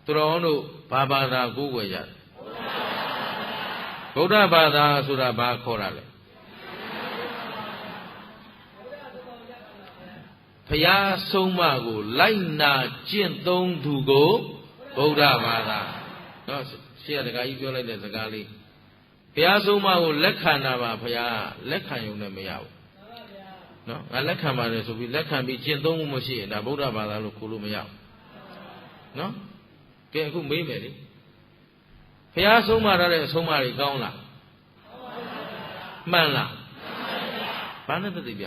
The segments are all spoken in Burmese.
သူတော်တို့ဘာဘာသာကိုးကွယ်ကြဗုဒ္ဓဘာသာဆိုတာဘာခေါ်တာလဲဘုရားဆုံးမကိုလိုက်နာကျင့်သုံးသူကိုဗုဒ္ဓဘာသာနော်ရှေ့ကတခါကြီးပြောလိုက်တဲ့စကားလေးဘုရားဆုံးမကိုလက်ခံတာပါဘုရားလက်ခံရုံနဲ့မရဘူးနော်ငါလက်ခံပါတယ်ဆိုပြီးလက်ခံပြီးကျင့်သုံးမှုမရှိရင်ဒါဗုဒ္ဓဘာသာလို့ခေါ်လို့မရဘူးနော်ကဲအခုမေးမယ်လေဘုရားဆုံးမရတဲ့အဆုံးအမတွေကောင်းလားမှန်လားဘာနဲ့သက်သေပြ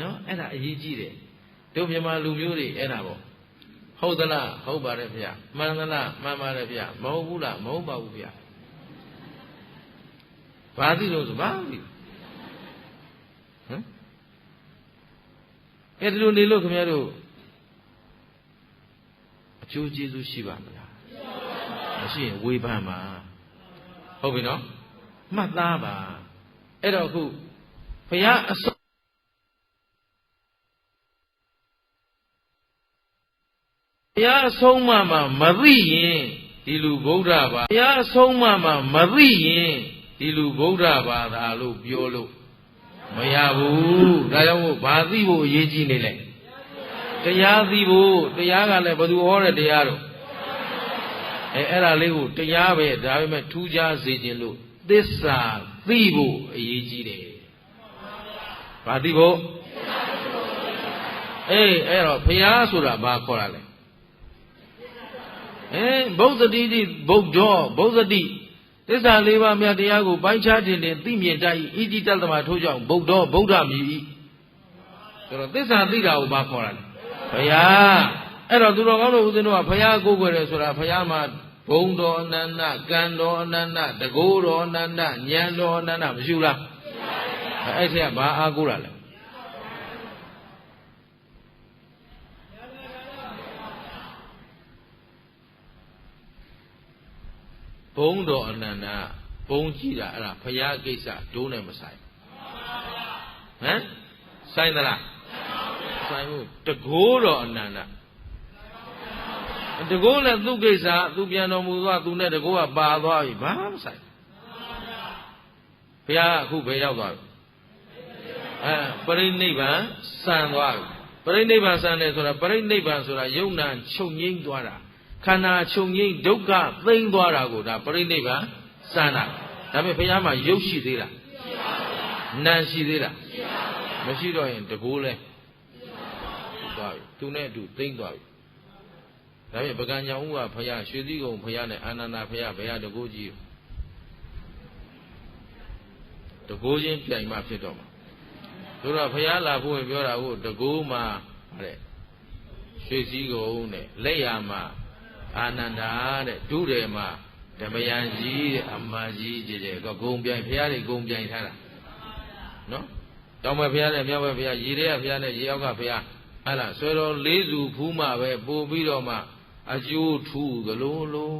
နော်အဲ့ဒါအရေးကြီးတယ်တို့မြန်မာလူမျိုးတွေအဲ့ဒါပေါ့ဟုတ်သလားဟုတ်ပါတယ်ဗျာမှန်သလားမှန်ပါတယ်ဗျာမဟုတ်ဘူးလားမဟုတ်ပါဘူးဗျာဘာသိလို့ဆိုဘာသိဟမ်အဲ့ဒီလိုနေလို့ခင်ဗျားတို့အကျိုးကျေးဇူးရှိပါမလားမရှိရင်ဝေဖန်ပါဟုတ်ပြီနော်မှတ်သားပါအဲ့တော့အခုဘုရားအဆုံးဘုရားအဆုံးမှမသိရင်ဒီလူဗုဒ္ဓဘာဘုရားအဆုံးမှမသိရင်ဒီလူဗုဒ္ဓဘာသာလို့ပြောလို့မရဘူးဒါကြောင့်မို့ဘာသိဖို့အရေးကြီးနေလဲတရားသိဖို့တရားကလည်းဘယ်သူဟောတဲ့တရားတော့အဲ့ဒါလေးကိုတရားပဲဒါပေမဲ့ထူးခြားစေခြင်းလို့သစ္စာသိဖို့အရေးကြီးတယ်ဘာသိဖို့အဲ့တော့ဘုရားဆိုတာဘာခေါ်တာလဲဗုဒ္ဓတိတိဗုဒ္ဓောဗုဒ္ဓတိသစ္စာလေးပါးမြတ်တရားကိုပိုင်းခြားတင်သိမြင်တတ်၏ဣတိတတ္တမထိုးကြောင့်ဗုဒ္ဓောဗုဒ္ဓမြည်၏ဆိုတော့သစ္စာသိတာကိုဘာခေါ်တာလဲဘုရားအဲ့တော့သူတော်ကောင်းတို့ဦးဇင်းတို့ကဘုရားကိုးကွယ်တယ်ဆိုတာဘုရားမှာဘုံတော်အနန္တကံတော်အနန္တတကိုးတော်အနန္တဉာဏ်တော်အနန္တမရှိဘူးလားအဲ့ထက်ကဘာအားကိုးတာလဲဘုံတော်အနန္တဘုံကြည့်တာအဲ့ဒါဘုရားကိစ္စဒိုးနဲ့မဆိုင်ဟမ်ဆိုင်သလားဆိုင်ဘူးတကိုးတော်အနန္တတကိုးနဲ့သူ့ကိစ္စသူပြန်တော်မူသွားသူနဲ့တကိုးကပါသွားပြီဘာမှမဆိုင်ဘုရားအခုဘယ်ရောက်သွားပြီပရိနိဗ္ဗာန်စံသွားပြီပရိနိဗ္ဗာန်စံတယ်ဆိုတာပရိနိဗ္ဗာန်ဆိုတာယုံနာချုပ်ငိမ့်သွားတာခန္ဓာချုပ်ငိမ့်ဒုက္ခသိမ့်သွားတာကိုဒါပရိနိဗ္ဗာန်စံတာဒါပေမဲ့ဘုရားမှာယုတ်ရှိသေးလားနာရှိသေးလားမရှိတော့ရင်တကိုးလဲသွားပြီသူနဲ့အတူသိမ့်သွားပြီဒါပေမဲ့ပကံညာဥကဘုရားရွှေစည်းကုံဘုရားနဲ့အာနန္ဒဘုရားဘုရားတကိုးကြီးတကိုးချင်းပြိုင်မှဖြစ်တော့မှာဆိုတော့ဘုရားလာဖို့ပြောတာကိုတကိုးမှာတဲ့ရွှေစည်းကုံနဲ့လက်ရမှာအာနန္ဒာတဲ့ဒုတယ်မှာဓမ္မယံကြီးတဲ့အမှန်ကြီးကြည်ကြဲဂုံပြိုင်ဘုရားတွေဂုံပြိုင်ထားတာနော်တောင်ဘက်ဘုရားနဲ့မြောက်ဘက်ဘုရားရေထဲကဘုရားနဲ့ရေအောက်ကဘုရားအဲ့လားဆွဲတော်လေးစုဖူးမှပဲပို့ပြီးတော့မှအကျိုးထူးသလိုလို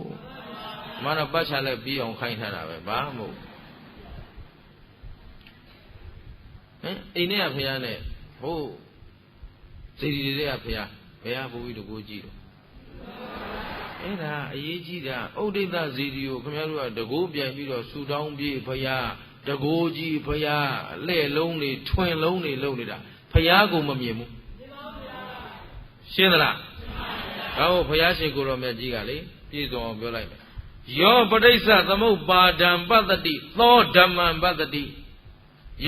မနပတ်ချလည်းပြီးအောင်ခိုင်းထားတာပဲဘာမှမဟုတ်အိမ်ထဲကဘုရားနဲ့ဟိုစေတီတွေကဘုရားဘယ်ဟာပို့ပြီးတကူကြည့်တော့အဲ့ဒါအရေးကြီးတာဥဒိတဇီတိကိုခင်ဗျားတို့ကတကိုးပြန်ပြီးတော့ဆူတောင်းပြေးဘုရားတကိုးကြီးဘုရားလှဲ့လုံးတွေထွင်လုံးတွေလုံနေတာဘုရားကိုမမြင်ဘူးရှင်းသလားဟောဘုရားရှင်ကိုတော်မြတ်ကြီးကလေပြည့်စုံအောင်ပြောလိုက်မယ်ယောပဋိစ္စသမုပ္ပါဒံပတ္တိသောဓမ္မံပတ္တိ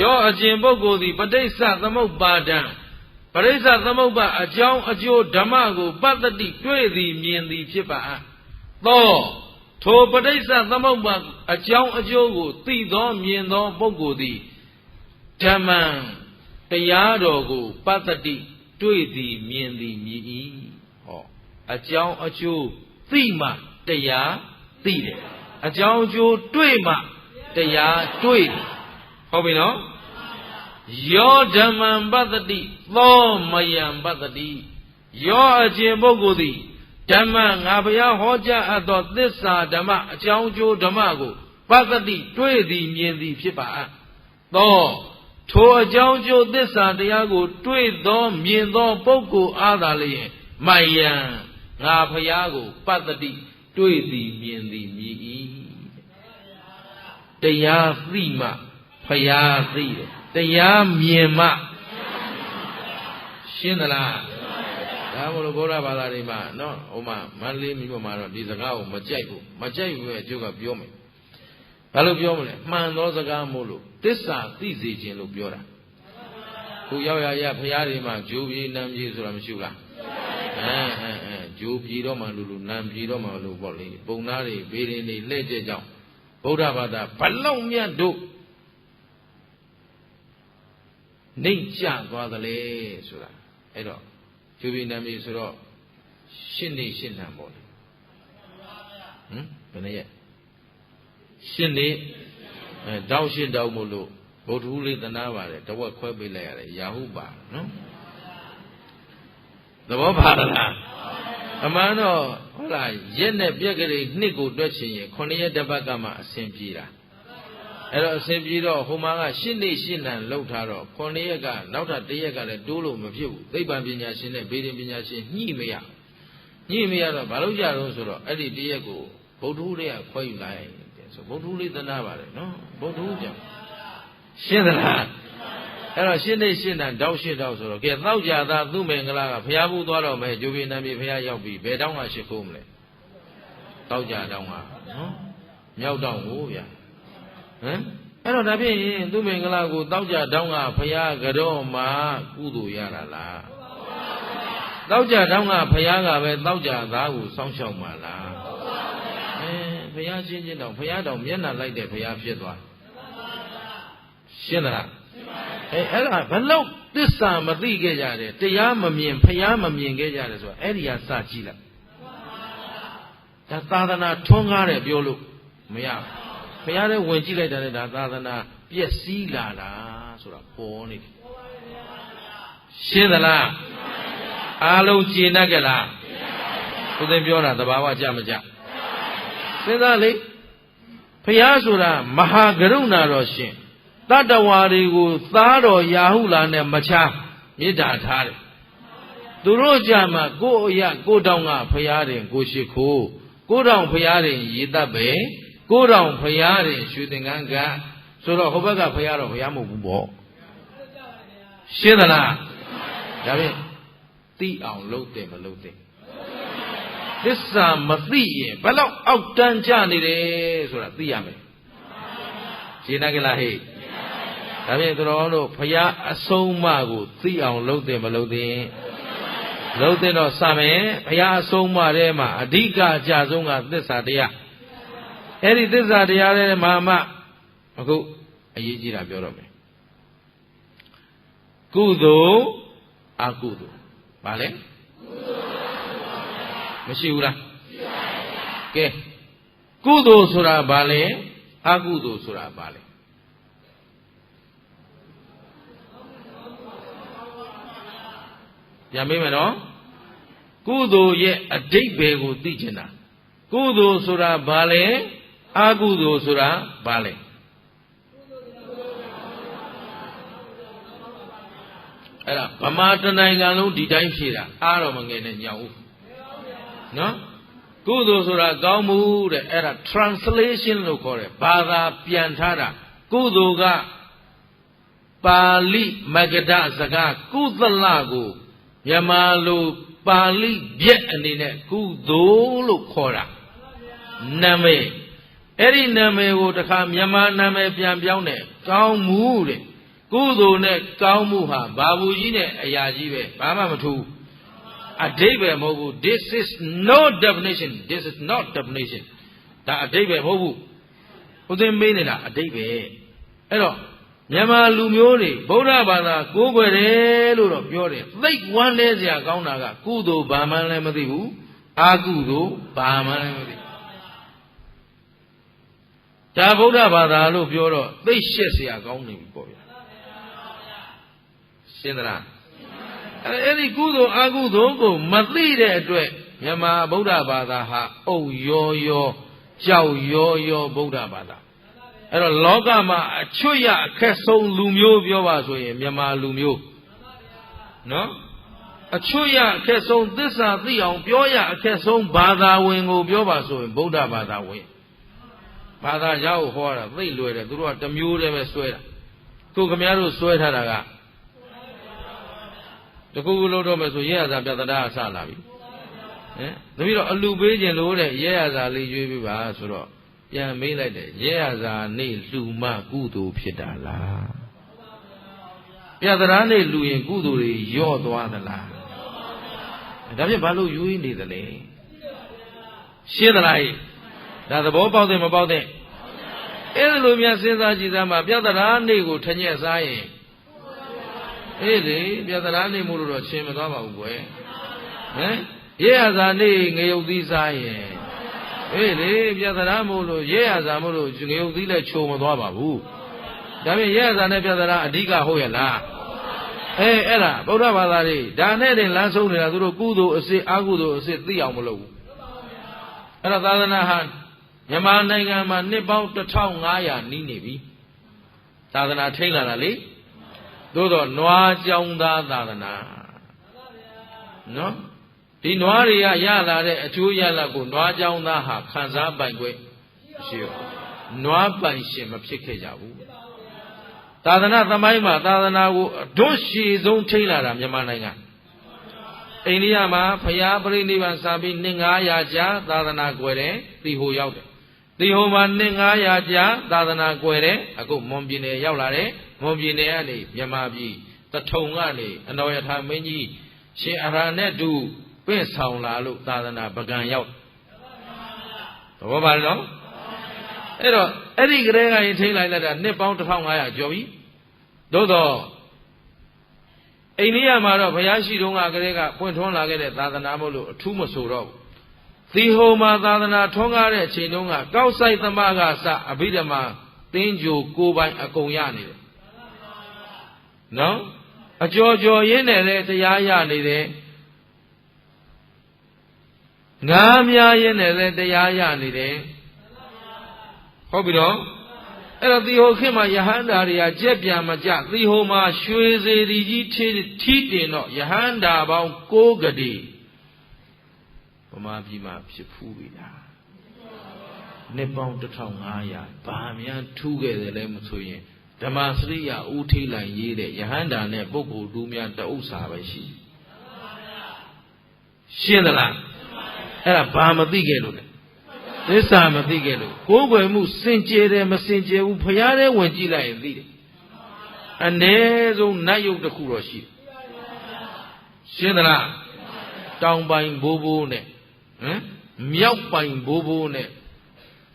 ယောအကျင့်ပုဂ္ဂိုလ်သည်ပဋိစ္စသမုပ္ပါဒံပရိစ္ဆသမုပ္ပါအကြောင်းအကျိုးဓမ္မကိုပတ္တိတွေ့သည်မြင်သည်ဖြစ်ပါသောထိုပရိစ္ဆသမုပ္ပါအကြောင်းအကျိုးကိုသိသောမြင်သောပုဂ္ဂိုလ်သည်ဓမ္မံတရားတော်ကိုပတ္တိတွေ့သည်မြင်သည်မြည်၏ဟောအကြောင်းအကျိုးသိမှတရားသိတယ်အကြောင်းအကျိုးတွေ့မှတရားတွေ့တယ်ဟုတ်ပြီနော်ယောဓမ္မံပတ္တိသောမယံပတ္တိယောအကျင့်ပုဂ္ဂိုလ်သည်ဓမ္မငါဘုရားဟောကြားအပ်သောသစ္စာဓမ္မအကြောင်းကျိုးဓမ္မကိုပတ္တိတွေ့သည်မြင်သည်ဖြစ်ပါသော ထိုအကြောင်းကျိုးသစ္စာတရားကိုတွေ့သောမြင်သောပုဂ္ဂိုလ်အားသာလျင်မှန်ရန်ငါဖရာကိုပတ္တိတွေ့သည်မြင်သည်မြည်၏တရားသိမှဖရာသိတယ်တရားမြင်မှရှင်းသလားဒါမို့လို့ဗုဒ္ဓဘာသာတွေမှာနော်ဟိုမှာမန္တလေးမြို့မှာတော့ဒီစကားကိုမကြိုက်ဘူးမကြိုက်ဘူးပဲအကျိုးကပြောမယ်ဘာလို့ပြောမလဲမှန်သောစကားမို့လို့သစ္စာသိစေခြင်းလို့ပြောတာခုရောက်ရဖရာတွေမှာဂျိုးပြေနံပြေဆိုတာမရှိဘူးလားဂျိုးပြေတော့မှလို့နံပြေတော့မှလို့ပေါ့လေပုံသားတွေဘေးရင်တွေလှည့်ကျက်ကြောင်းဗုဒ္ဓဘာသာဘလောက်မြတ်တို့နှိမ့်ကျသွားသလဲဆိုတာအဲ့တော့ဂျိုးပြေနံပြေဆိုတော့ရှင်းနေရှင်းတန်ပေါ့လေဘယ်နဲ့ရရှင်းနေတောက်ရှင်းတောက်မို့လို့ဗုဒ္ဓဟူးလေးသနာပါတယ်တဝက်ခွဲပေးလိုက်ရတယ်ရာဟုပါနော်သဘောပါလားအမှန်တော့ဟုတ်လားရက်နဲ့ပြက်ကလေးနှစ်ကိုတွက်ချင်ရင်9ရက်တစ်ပတ်ကမှအဆင်ပြေတာအဲ့တော့အဆင်ပြေတော့ဟိုမှာကရှင်းနေရှင်းတန်လောက်ထားတော့9ရက်ကနောက်ထပ်1ရက်ကလည်းတိုးလို့မဖြစ်ဘူးသိပ္ပံပညာရှင်နဲ့ဗေဒင်ပညာရှင်ညှိမရတော့ဘာလို့ကြတော့ဆိုတော့အဲ့ဒီ1ရက်ကိုဗုဒ္ဓဟူးလေးကခွဲယူလိုက်ဆိုဗုဒ္ဓဟူးလေးသနာပါတယ်နော်ဗုဒ္ဓဟူးကြောင့်ရှင်းသလားအဲ့တော့ရှင်းနေရှင်းတန်တောက်ရှင်းတောက်ဆိုတော့ကဲတောက်ကြတာသူ့မင်္ဂလာကဘုရားဘူးသွားတော့မယ်ဂျိုးပြင်းနံပြေဘုရားရောက်ပြီဘယ်တောင်းကရှိခိုးမလဲတောက်ကြတောင်းကနော်မြောက်တောင်းကိုဗျာအဲ့တော့ဒါဖြင့်သူ့မင်္ဂလာကိုတောက်ကြတောင်းကဘုရားကတော့မှကုသိုလ်ရတာလားတောက်ကြတောင်းကဘုရားကပဲတောက်ကြသားကိုစောင့်ရှောက်မှာလားဘုရားရှင်းတော့ဘုရားတော်မျက်နှာလိုက်တဲ့ဘုရားဖြစ်သွားရှင်းသလားအဲ့ဒါဘလို့သစ္စာမသိခဲ့ကြတယ်တရားမမြင်ဘုရားမမြင်ခဲ့ကြတယ်ဆိုတော့အဲ့ဒီဟာစကြည့်လိုက်ဒါသာသနာထွန်းကားတယ်ပြောလို့မရဘူးဘုရားလည်းဝင်ကြည့်လိုက်တာလည်းဒါသာသနာပျက်စီးလာတာဆိုတာပေါ်နေတယ်ရှင်းသလားအားလုံးကျေနပ်ကြလားကိုယ်သိပြောတာသဘာဝကြမကြစဉ်းစားလေဘုရားဆိုတာမဟာကရုဏာတော်ရှင်တတ္တဝါတွေကိုသားတော်ရာဟုလာနဲ့မချမေတ္တာထားတယ်သူတို့ကြမှာကိုယ်အရကိုတောင်ကဘုရားတင်ကိုရှိခိုးကိုတောင်ဘုရားတင်ရေတပ်ပဲကိုတောင်ဘုရားတင်ရွှေသင်္ကန်းကဆိုတော့ဟိုဘက်ကဘုရားတော့ဘုရားမဟုတ်ဘူးပေါ့ရှင်းသလားဒါဖြင့်သိအောင်လုပ်တယ်မလုပ်တယ်သစ္စာမသိရင်ဘယ်တော့အောက်တန်းကြနေတယ်ဆိုတာသိရမယ်ရှင်းနိုင်ကြလားဟဲ့ဒါဖြင့်သူတော်တို့ဘုရားအဆုံးအမကိုသိအောင်လုပ်တယ်မလုပ်တယ်လုပ်တယ်တော့စမယ်ဘုရားအဆုံးအမထဲမှာအဓိကအကျဆုံးကသစ္စာတရားအဲ့ဒီသစ္စာတရားထဲမှာမှအခုအရေးကြီးတာပြောတော့မယ်ကုသိုလ်အကုသိုလ်ဗာလဲမရှိဘူးလားကဲကုသိုလ်ဆိုတာဗာလဲအကုသိုလ်ဆိုတာဗာလဲပြန်မေးမယ်နော်ကုသိုလ်ရဲ့အဓိပ္ပာယ်ကိုသိချင်တာကုသိုလ်ဆိုတာဘာလဲအကုသိုလ်ဆိုတာဘာလဲအဲ့ဒါဗမာတနိုင်ငံလုံးဒီတိုင်းဖြေတာအားတော့မငယ်နဲ့ညောင်ဦးနော်ကုသိုလ်ဆိုတာကောင်းမှုတဲ့အဲ့ဒါ translation လို့ခေါ်တယ်ဘာသာပြန်ထားတာကုသိုလ်ကပါဠိမဂ္ဂဒစကားကုသလကိုမြန်မာလိုပါဠိပြည့်အနေနဲ့ကုသိုလ်လို့ခေါ်တာနာမည်အဲ့ဒီနာမည်ကိုတခါမြန်မာနာမည်ပြန်ပြောင်းတယ်ကောင်းမှုတဲ့ကုသိုလ်နဲ့ကောင်းမှုဟာဘာဘူးကြီးနဲ့အရာကြီးပဲဘာမှမထူးအဓိပ္ပာယ်မဟုတ်ဘူး this is no definition this is not definition ဒါအဓိပ္ပာယ်မဟုတ်ဘူးဦးသိမေးနေတာအဓိပ္ပာယ်အဲ့တော့မြန်မာလူမျိုးတွေဗုဒ္ဓဘာသာကိုးကွယ်တယ်လို့တော့ပြောတယ်သိဝမ်းလဲစရာကောင်းတာကကုသိုလ်ဘာမှန်းလည်းမသိဘူးအကုသိုလ်ဘာမှန်းလည်းမသိဒါဗုဒ္ဓဘာသာလို့ပြောတော့သိရှက်စရာကောင်းနေပြီပေါ့ဗျာရှင်းသလားအဲ့ဒီကုသိုလ်အကုသိုလ်ကိုမသိတဲ့အတွက်မြန်မာဗုဒ္ဓဘာသာဟာအုပ်ရောကြောက်ရောဗုဒ္ဓဘာသာ အဲ့တော့လောကမှာအချွတ်ရအခက်ဆုံးလူမျိုးပြောပါဆိုရင်မြန်မာလူမျိုးနော်အချွတ်ရအခက်ဆုံးသစ္စာသိအောင်ပြောရအခက်ဆုံးဘာသာဝင်ကိုပြောပါဆိုရင်ဗုဒ္ဓဘာသာဝင်ဘာသာကြောက်ဟောတာသိလွယ်တယ်သူတို့ကတစ်မျိုးတည်းပဲစွဲတာသူခင်ဗျားတို့စွဲထားတာကတကူကူလို့တော့မယ်ဆိုရဲရစာပြတ္တာအစလာပြီတပည့်တော့အလူပေးခြင်းလို့တဲ့ရဲရစာလေးရွေးပြပါဆိုတော့ပြန်မေးလိုက်တယ်ရဲရစာနေ့လှူမှကုသိုလ်ဖြစ်တာလားပြတ္တာနေ့လှူရင်ကုသိုလ်တွေယော့သွားသလားဒါဖြင့်ဘာလို့ယူရင်းနေသလဲရှင်းသလားဒါသဘောပေါက်တယ်မပေါက်တဲ့အဲ့ဒါလိုများစဉ်းစားကြည့်သားမှာပြတ္တာနေ့ကိုထညက်စားရင်အေးလေပြတ္တာနေ့မို့လို့တော့ရှင်မသွားပါဘူးကွယ်ရဲရစာနေ့ငရုတ်သီးစားရင်အေးလေပြတ္တာမို့လို့ရဲရစာမို့လို့ငရုတ်သီးလည်းချိုမသွားပါဘူးဒါဖြင့်ရဲရစာနဲ့ပြတ္တာအဓိကဟုတ်ရဲ့လားအဲ့ဒါဗုဒ္ဓဘာသာတွေဒါနဲ့တင်လမ်းဆုံးနေတာသူတို့ကုသိုလ်အစစ်အကုသိုလ်အစစ်သိအောင်မလုပ်ဘူးအဲ့တော့သာသနာဟာမြန်မာနိုင်ငံမှာနှစ်ပေါင်း1500နီးနေပြီသာသနာထိန်းလာတာလေသို့တော့နွားကြောင်းသားသာသနာနော်ဒီနွားတွေကရလာတဲ့အကျိုးရလဒ်ကိုနွားကြောင်းသားဟာခံစားပိုင်ခွင့်မရှိဘူးနွားပိုင်ရှင်မဖြစ်ခဲ့ကြဘူးသာသနာသမိုင်းမှာသာသနာကိုအတွန့်ရှည်ဆုံးထိန်းလာတာမြန်မာနိုင်ငံအိန္ဒိယမှာဖျားပရိနိဗ္ဗာန်စာပြီးနှစ်900ကြာသာသနာကွယ်တယ်သီဟိုရောက်တယ်သီဟိုမှာနှစ်900ကြာသာသနာကွယ်တယ်အခုမွန်ပြည်နယ်ရောက်လာတယ်မွန်ပြည်နယ်ကနေမြန်မာပြည်တထုံကနေအနော်ရထာမင်းကြီးရှင်အရာနဲ့တူပင့်ဆောင်လာလို့သာသနာပကံရောက်သဘောပါလားအဲ့တော့အဲ့ဒီကလေးကရင်ထိန်းလိုက်လိုက်တာနှစ်ပေါင်း1500ကျော်ပြီသို့တော့အိန္ဒိယမှာတော့ဘုရားရှိတုန်းကကလေးကပွင့်ထွန်းလာခဲ့တဲ့သာသနာမို့လို့အထူးမဆိုတော့ဘူးသီဟိုမှာသာသနာထွန်းကားတဲ့အချိန်တုန်းကကောက်ဆိုင်သမကစအဘိဓမ္မာသင်္ကြိုကိုပိုင်အကုန်ရနေတယ်နော်အကျော်ကျော်ရင်းနဲ့လည်းတရားရနေတယ်ငါးများရင်းနဲ့လည်းတရားရနေတယ်ဟုတ်ပြီတော့အဲ့တော့သီဟိုခေတ်မှာယဟန္တာတွေကကြက်ပြန်မကြသီဟိုမှာရွှေစေတီကြီးထီးတင်တော့ယဟန္တာပေါင်း9ကတိဗမာပြည်မှာဖြစ်ဖူးပြီလားနှစ်ပေါင်း1500ဘာများထူးခဲ့တယ်လဲမဆိုရင်ဓမ္မစရိယဦးထိလိုက်ရေးတဲ့ယဟန္တာနဲ့ပုဂ္ဂိုလ်တူများတဥစ္စာပဲရှိရှင်းသလားအဲ့ဒါဘာမသိခဲ့လို့လဲသစ္စာမသိခဲ့လို့ကိုယ်ွယ်မှုစင်ကြယ်တယ်မစင်ကြယ်ဘူးဖျားတဲ့ဝင်ကြည့်လိုက်ရင်သိတယ်အ ਨੇ ဆုံးနတ်ယုတ်တစ်ခုတော့ရှိရှင်းသလားတောင်ပိုင်ဘိုးဘိုးနဲ့မြောက်ပိုင်ဘိုးဘိုးနဲ့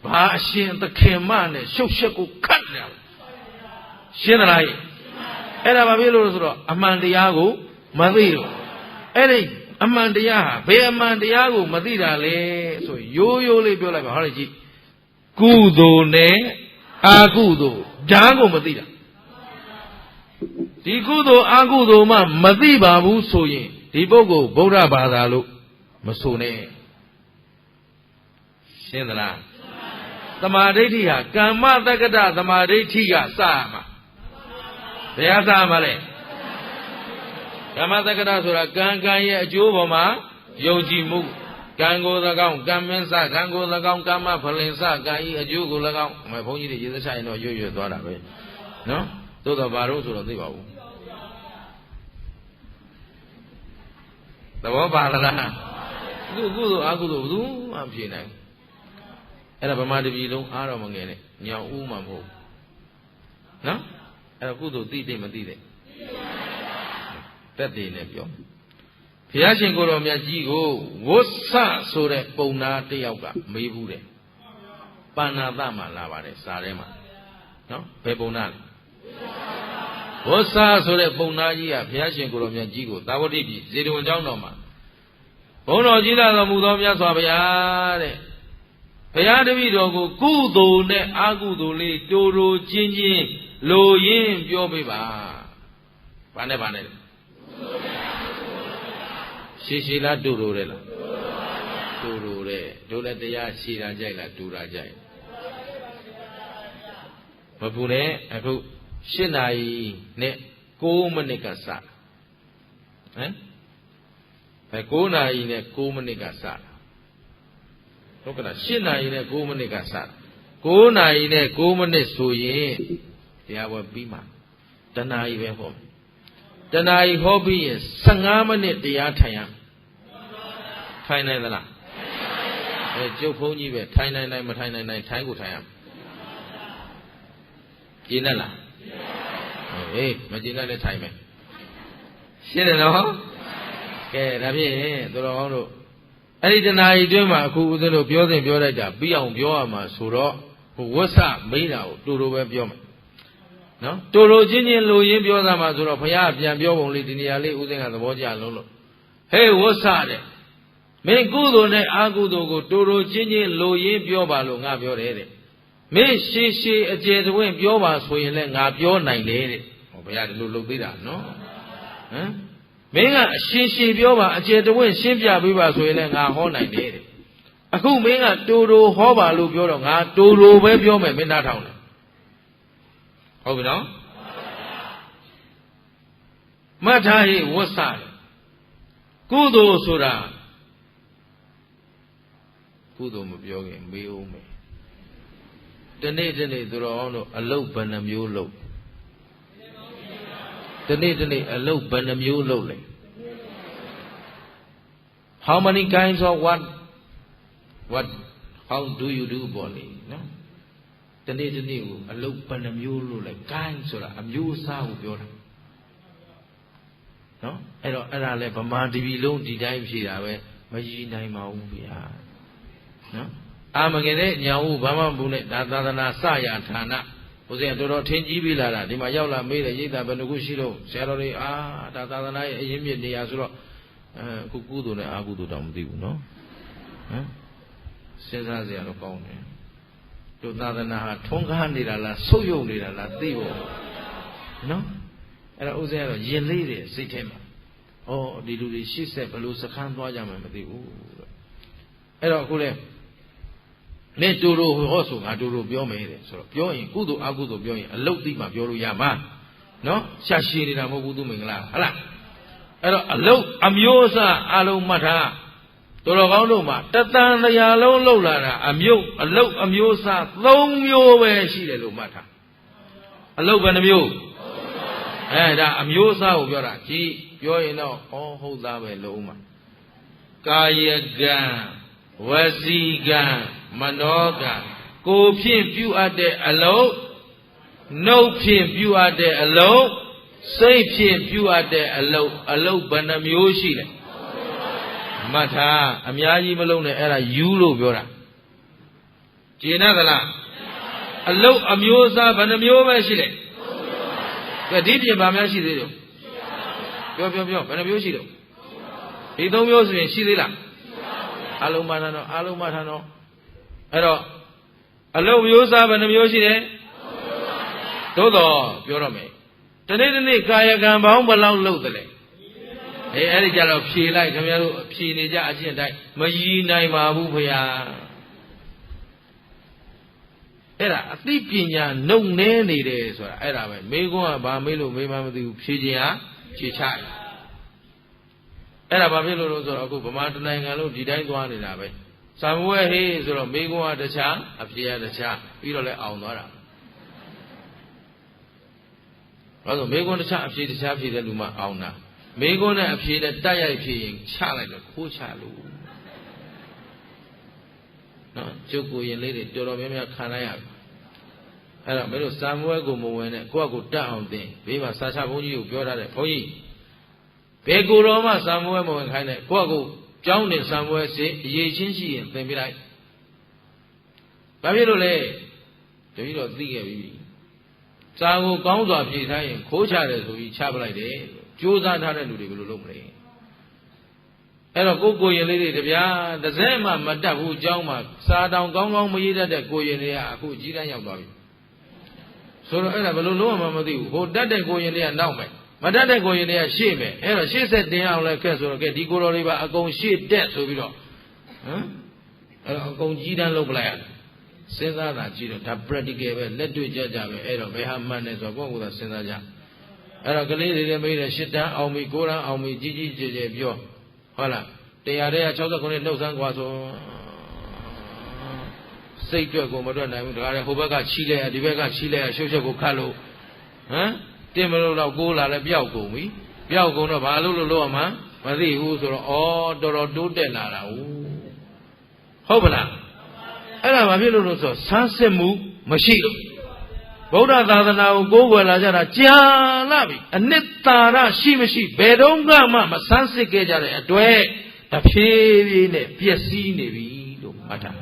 ဘာအရှင်သခင်မနဲ့ရှုပ်ရှက်ကိုခတ်နေတယ်ရှင်းသလားအဲ့ဒါဘာဖြစ်လို့လဲဆိုတော့အမှန်တရားကိုမသိတော့အဲ့ဒီအမှန်တရားဟာဘယ်အမှန်တရားကိုမသိတာလဲဆိုရိုးရိုးလေးပြောလိုက်ပါဟောလေကြည့်ကုသိုလ်နဲ့အာကုသိုလ်ဓာတ်ကိုမသိတာဒီကုသိုလ်အာကုသိုလ်မှမသိပါဘူးဆိုရင်ဒီပုဂ္ဂိုလ်ဗုဒ္ဓဘာသာလို့မဆိုနဲ့ရှင်းသလားသမာဓိဋ္ဌိဟာကမ္မတက္ကတသမာဓိဋ္ဌိကစရမှာဘယ်ဟာစရမှာလဲကမ္မတက္ကတဆိုတာကံကံရဲ့အကျိုးပေါ်မှာယုံကြည်မှုကံကို၎င်းကံမင်းစကံကို၎င်းကမ္မဖလင်စကံဤအကျိုးကို၎င်းဘုန်းကြီးတွေရေသချရင်တော့ရွတ်သွားတာပဲနော်သို့တော့ဘာလို့ဆိုတော့သိပါဘူးသဘောပါလားကုသိုလ်အကုသိုလ်ဘယ်သူမှဖြေနိုင်အဲ့ဒါဗမာတပြည်လုံးအားတော့မငယ်နဲ့ညောင်ဦးမှမဟုတ်နော်အဲ့ဒါကုသိုလ်သိတယ်မသိတယ်တက်တယ်နဲ့ပြောဘုရားရှင်ကိုယ်တော်မြတ်ကြီးကိုဝဋ္ဆဆိုတဲ့ပုံနာတယောက်ကမေးဘူးတယ်ပါဏာသမှာလာပါတယ်စာထဲမှာနော်ဘယ်ပုံနာလဲဝဋ္ဆဆိုတဲ့ပုံနာကြီးကဘုရားရှင်ကိုယ်တော်မြတ်ကြီးကိုသာဝတိပြည်ဇေတဝန်ကျောင်းတော်မှာဘုန်းတော်ကြီးလာတော်မူသောမြတ်စွာဘုရားတဲ့ဘုရားတပည့်တော်ကိုကုသိုလ်နဲ့အကုသိုလ်လေးတိုးတိုးချင်းချင်းလိုရင်းပြောပေးပါဘာနဲ့ဘာနဲ့ရှည်ရှည်လားတူတူတယ်လားတူတူတယ်တို့လည်းတရားရှည်တာကြိုက်လားတူတာကြိုက် မပူနဲ့အခု8 နာရီနဲ့9 မိနစ်ကစဟမ်9 နာရီနဲ့9 မိနစ်ကစဟုတ်ကဲ့8 နာရီနဲ့9 မိနစ်ကစ9 နာရီနဲ့9 မိနစ်ဆိုရင်တရားပွဲပြီးမှတနာရီပဲဟောတနာရီဟောပြီးရင်15 မိနစ်တရားထိုင်ရထိုင်နိုင်သလားကျုပ်ဘုန်းကြီးပဲထိုင်နိုင်မထိုင်နိုင်ထိုင်ကိုထိုင်ရကျင်းတယ်လားဟေးမကျင်းတဲ့လည်းထိုင်မယ်ရှင်းတယ်နော်ကဲဒါဖြင့်သူတော်ကောင်းတို့အဲ့ဒီတနာရီတွင်းမှာအခုဦးဇင်းတို့ပြောစဉ်ပြောလိုက်တာပြီးအောင်ပြောရမှာဆိုတော့ဟိုဝတ်ဆမေးတာကိုတူတူပဲပြောမယ်နော်တူတူချင်းချင်းလိုရင်းပြောသားမှာဆိုတော့ဘုရားပြန်ပြောပုံလေးဒီနေရာလေးဦးဇင်းကသဘောကျလုံးလို့ဟေးဝတ်ဆတဲ့မင်းကုသိုလ်နဲ့အာကုသိုလ်ကိုတူတူချင်းချင်းလိုရင်းပြောပါလို့ငါပြောတယ်တဲ့မင်းရှည်ရှည်အကျယ်တဝင့်ပြောပါဆိုရင်လည်းငါပြောနိုင်တယ်တဲ့ဟောဘုရားဒီလိုလုပ်သေးတာနော်ဟမ်မင်းကအရှည်ရှည်ပြောပါအကျယ်တဝင့်ရှင်းပြပေးပါဆိုရင်လည်းငါဟောနိုင်တယ်တဲ့အခုမင်းကတူတူဟောပါလို့ပြောတော့ငါတူတူပဲပြောမယ်မင်းနားထောင်တယ်ဟုတ်ပြီနော်မှတ်ထားရေးဝတ်ဆတယ်ကုသိုလ်ဆိုတာကုသိုလ်မပြောခင်မေးဦးမယ်တနေ့တနေ့သူတော်အောင်တို့အလုတ်ဘယ်နှမျိုးလုပ်တနေ့တနေ့အလုတ်ဘယ်နှမျိုးလုပ်လဲ How many kinds of what how do you do ပေါ့လေနော်တနေ့တနေ့ကိုအလုတ်ဘယ်နှမျိုးလုပ်လဲ kind ဆိုတာအမျိုးအစားကိုပြောတာနော်အဲ့တော့အဲ့ဒါလဲဗမာတပီလုံးဒီတိုင်းဖြေတာပဲမရည်နိုင်ပါဘူးဗျာနော်အာမငယ်တဲ့ညာဟုဘာမှမဘူးနဲ့ဒါသာသနာစရာဌာနဘုရားတော်တော်ထင်ကြီးပြီးလာတာဒီမှာရောက်လာမေးတယ်ရိတ်တာဘယ်နှခုရှိတော့ဆရာတော်တွေဒါသာသနာရဲ့အရင်မြစ်နေရာဆိုတော့အခုကုသိုလ်နဲ့အာကုသိုလ်တောင်မသိဘူးနော်ဟမ်စဉ်းစားစရာတော့ကောင်းတယ်တို့သာသနာဟာထွန်းကားနေတာလားဆုပ်ယုပ်နေတာလားသိဖို့နော်အဲ့တော့ဥစ္စာကတော့ရင်လေးတယ်စိတ်ထဲမှာဩဒီလူတွေရှေ့ဆက်ဘယ်လိုစခန်းသွားကြမှမသိဘူးအဲ့တော့အခုလဲမင်းတူတူဟောဆိုငါတူတူပြောမယ်တဲ့ဆိုတော့ပြောရင်ကုသိုလ်အကုသိုလ်ပြောရင်အလုတ်သိမှပြောလို့ရမှာနော်ရှာရှည်နေတာမဟုတ်ဘူးသူမင်္ဂလာဟုတ်လားအဲ့တော့အလုတ်အမျိုးအစားအလုံးမှတ်ထားတော်တော်ကောင်းတို့မှာတသံတရားလုံးလှုပ်လာတာအလုတ်အမျိုးအစား3မျိုးပဲရှိတယ်လို့မှတ်ထားအလုတ်ဘယ်နှမျိုးဒါအမျိုးအစားကိုပြောတာကြည်ပြောရင်တော့ဟုတ်သားပဲလို့ဥမှာကာယကံဝစီကံမနောကံကိုဖြင့်ပြုအပ်တဲ့အလုံးနှုတ်ဖြင့်ပြုအပ်တဲ့အလုံးစိတ်ဖြင့်ပြုအပ်တဲ့အလုံးဘယ်နှမျိုးရှိလဲမှတ်ထားအများကြီးမလုံးနဲ့အဲ့ဒါယူလို့ပြောတာကျေနပ်သလားအလုံးအမျိုးအစားဘယ်နှမျိုးပဲရှိလဲကဲဒီပြင်ဘာများရှိသေးတယ်ပြောဘယ်နှမျိုးရှိတော့ဒီ3မျိုးဆိုရင်ရှိသေးလားအလုံးမှတ်ထားတော့အဲ့တော့အလုံးမျိုးစားဘယ်နှမျိုးရှိတယ်သို့တော့ပြောတော့မယ်တနေ့တနေ့ကာယကံပေါင်းဘယ်လောက်လုပ်တယ်လဲအဲ့ဒီကြတော့ဖြေလိုက်ခင်ဗျားတို့ဖြေနေကြအကျင့်တိုင်းမရည်နိုင်ပါဘူးဖေဟာအဲ့ဒါအသိပညာနှုတ်နေနေတယ်ဆိုတာအဲ့ဒါပဲမေကွန်းကဘာမေးလို့မေးမှမသိဘူးဖြေခြင်းဟာဖြေချတယ်အဲ့ဒါဘာဖြစ်လို့လဲဆိုတော့အခုဗမာတနိုင်ငံလုံးဒီတိုင်းသွားနေတာပဲစာမွေးဟေးဆိုတော့မေကွန်းကတခြားအဖြေကတခြားပြီးတော့လဲအောင်သွားတာဘာလို့မေကွန်းတခြားအဖြေတခြားဖြေတဲ့လူမှအောင်တာမေကွန်းနဲ့အဖြေနဲ့တိုက်ရိုက်ဖြေရင်ချလိုက်တော့ခိုးချလို့နော်ကျုပ်ကိုရင်လေးတွေတော်တော်များများခံလိုက်ရပြီအဲ့တော့မင်းတို့စာမွေးကိုမဝင်နဲ့ကိုယ့်အကိုတတ်အောင်သင်ဘေးမှာစာချဘုန်းကြီးကိုပြောထားတယ်ဘုန်းကြီးဘယ်ကိုယ်တော်မှစာမွေးမဝင်ခိုင်းနဲ့ကိုယ့်အကိုကျောင်းနေစာမွေးစေအရေးချင်းရှိရင်သင်ပြလိုက်ဘာဖြစ်လို့လဲတပည့်တော်သိခဲ့ပြီစာကိုကောင်းစွာဖြေထားရင်ခိုးချတယ်ဆိုပြီးချပလိုက်တယ်ကြိုးစားထားတဲ့လူတွေဘယ်လိုလုပ်မလဲအဲ့တော့ကိုရင်လေးတွေတပြားတစ်စက်မှမတတ်ဘူးကျောင်းမှာစာတောင်ကောင်းကောင်းမရေးတတ်တဲ့ကိုရင်တွေကအခုကြီးတန်းရောက်သွားပြီဆိုတော့အဲ့ဒါဘယ်လိုလုပ်မှမသိဘူးဟိုတတ်တဲ့ကိုရင်တွေကနောက်မယ်မတတ်တဲ့ကိုရင်တွေကရှေ့မယ်အဲ့တော့ရှေ့ဆက်တင်အောင်လဲခက်ဆိုတော့ကဲဒီကိုတော်လေးပါအကုန်ရှေ့တက်ဆိုပြီးတော့ဟမ်အဲ့တော့အကုန်ကြီးတန်းလုပ်ပလိုက်ရတယ် စဉ်းစားတာကြည့်တော့ဒါ practical ပဲလက်တွေ့ကြကြပဲအဲ့တော့ဘယ်ဟာမှန်တယ်ဆိုတော့ကိုယ့်ကိုယ်သာစဉ်းစားကြအဲ့တော့ကလေးတွေလည်းမေးတယ်8တန်းအောင်ပြီ9တန်းအောင်ပြီကြီးကြီးကျယ်ကျယ်ပြောဟုတ်လား169နှုတ်ဆန်းกว่าဆိုစိတ်အတွက်ကိုမတွက်နိုင်ဘူးဒါကြတဲ့ဟိုဘက်ကချီးလိုက်ရဒီဘက်ကချီးလိုက်ရရှုပ်ရှုပ်ကိုခတ်လို့ဟမ်တင်မလို့တော့ကိုးလာလဲပျောက်ကုန်ပြီပျောက်ကုန်တော့ဘာလို့လို့ရမှာမသိဘူးဆိုတော့ဩတော်တော်တိုးတက်လာတာဟုတ်ပါလားအဲ့ဒါဘာဖြစ်လို့လို့ဆိုဆန်းစစ်မှုမရှိလို့ဗုဒ္ဓသာသနာကိုကိုးကွယ်လာကြတာကြာလာပြီအနှစ်သာရရှိမရှိဘယ်တော့မှမဆန်းစစ်ခဲ့ကြတဲ့အတွက်တဖြည်းဖြည်းနဲ့ပျက်စီးနေပြီလို့မှတ်ထား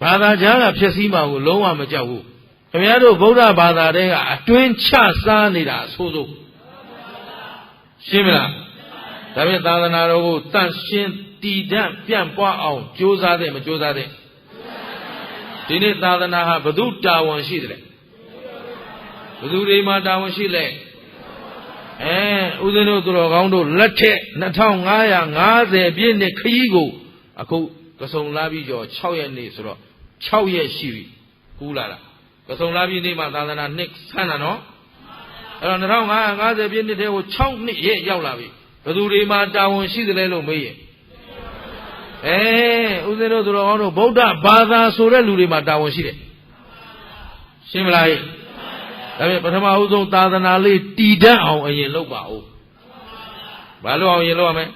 ဘာသာကြားကပျက်စီးမှာကိုလုံးဝမကြောက်ဘူးခင်ဗျားတို့ဗုဒ္ဓဘာသာတဲကအတွင်းချစားနေတာအဆိုးဆုံးရှင်းမလားဒါဖြင့်သာသနာတော်ကိုတန့်ရှင်းတည်တံ့ပြန့်ပွားအောင်ကြိုးစားတဲ့မကြိုးစားတဲ့ဒီနေ့သာသနာဟာဘု து တာဝန်ရှိတယ်ဘု து တွေမှာတာဝန်ရှိလဲဦးဇင်းတို့သူတော်ကောင်းတို့လက်ထက်2550ပြည့်နှစ်ခရီးကိုအခုကစုံလာပြီးကျော်6ရက်နေ့ဆိုတော့6ရက်ရှိပြီကူးလာတာကစုံလာပြီးနေ့မှာသာသနာနှစ်ဆန်းတာနော်အဲ့တော့2550ပြည့်နှစ်တည်းကို6နှစ်ရက်ရောက်လာပြီဘယ်သူတွေမှာတာဝန်ရှိသလဲလို့မေးရင်ဦးဇင်းတို့သူတော်ကောင်းတို့ဗုဒ္ဓဘာသာဆိုတဲ့လူတွေမှာတာဝန်ရှိတယ်ရှင်းမလားဒါပေမဲ့ပထမဦးဆုံးသာသနာလေးတည်တံ့အောင်အရင်လုပ်ပါဦးဘာလို့အောင်ရင်လုပ်ရမလဲ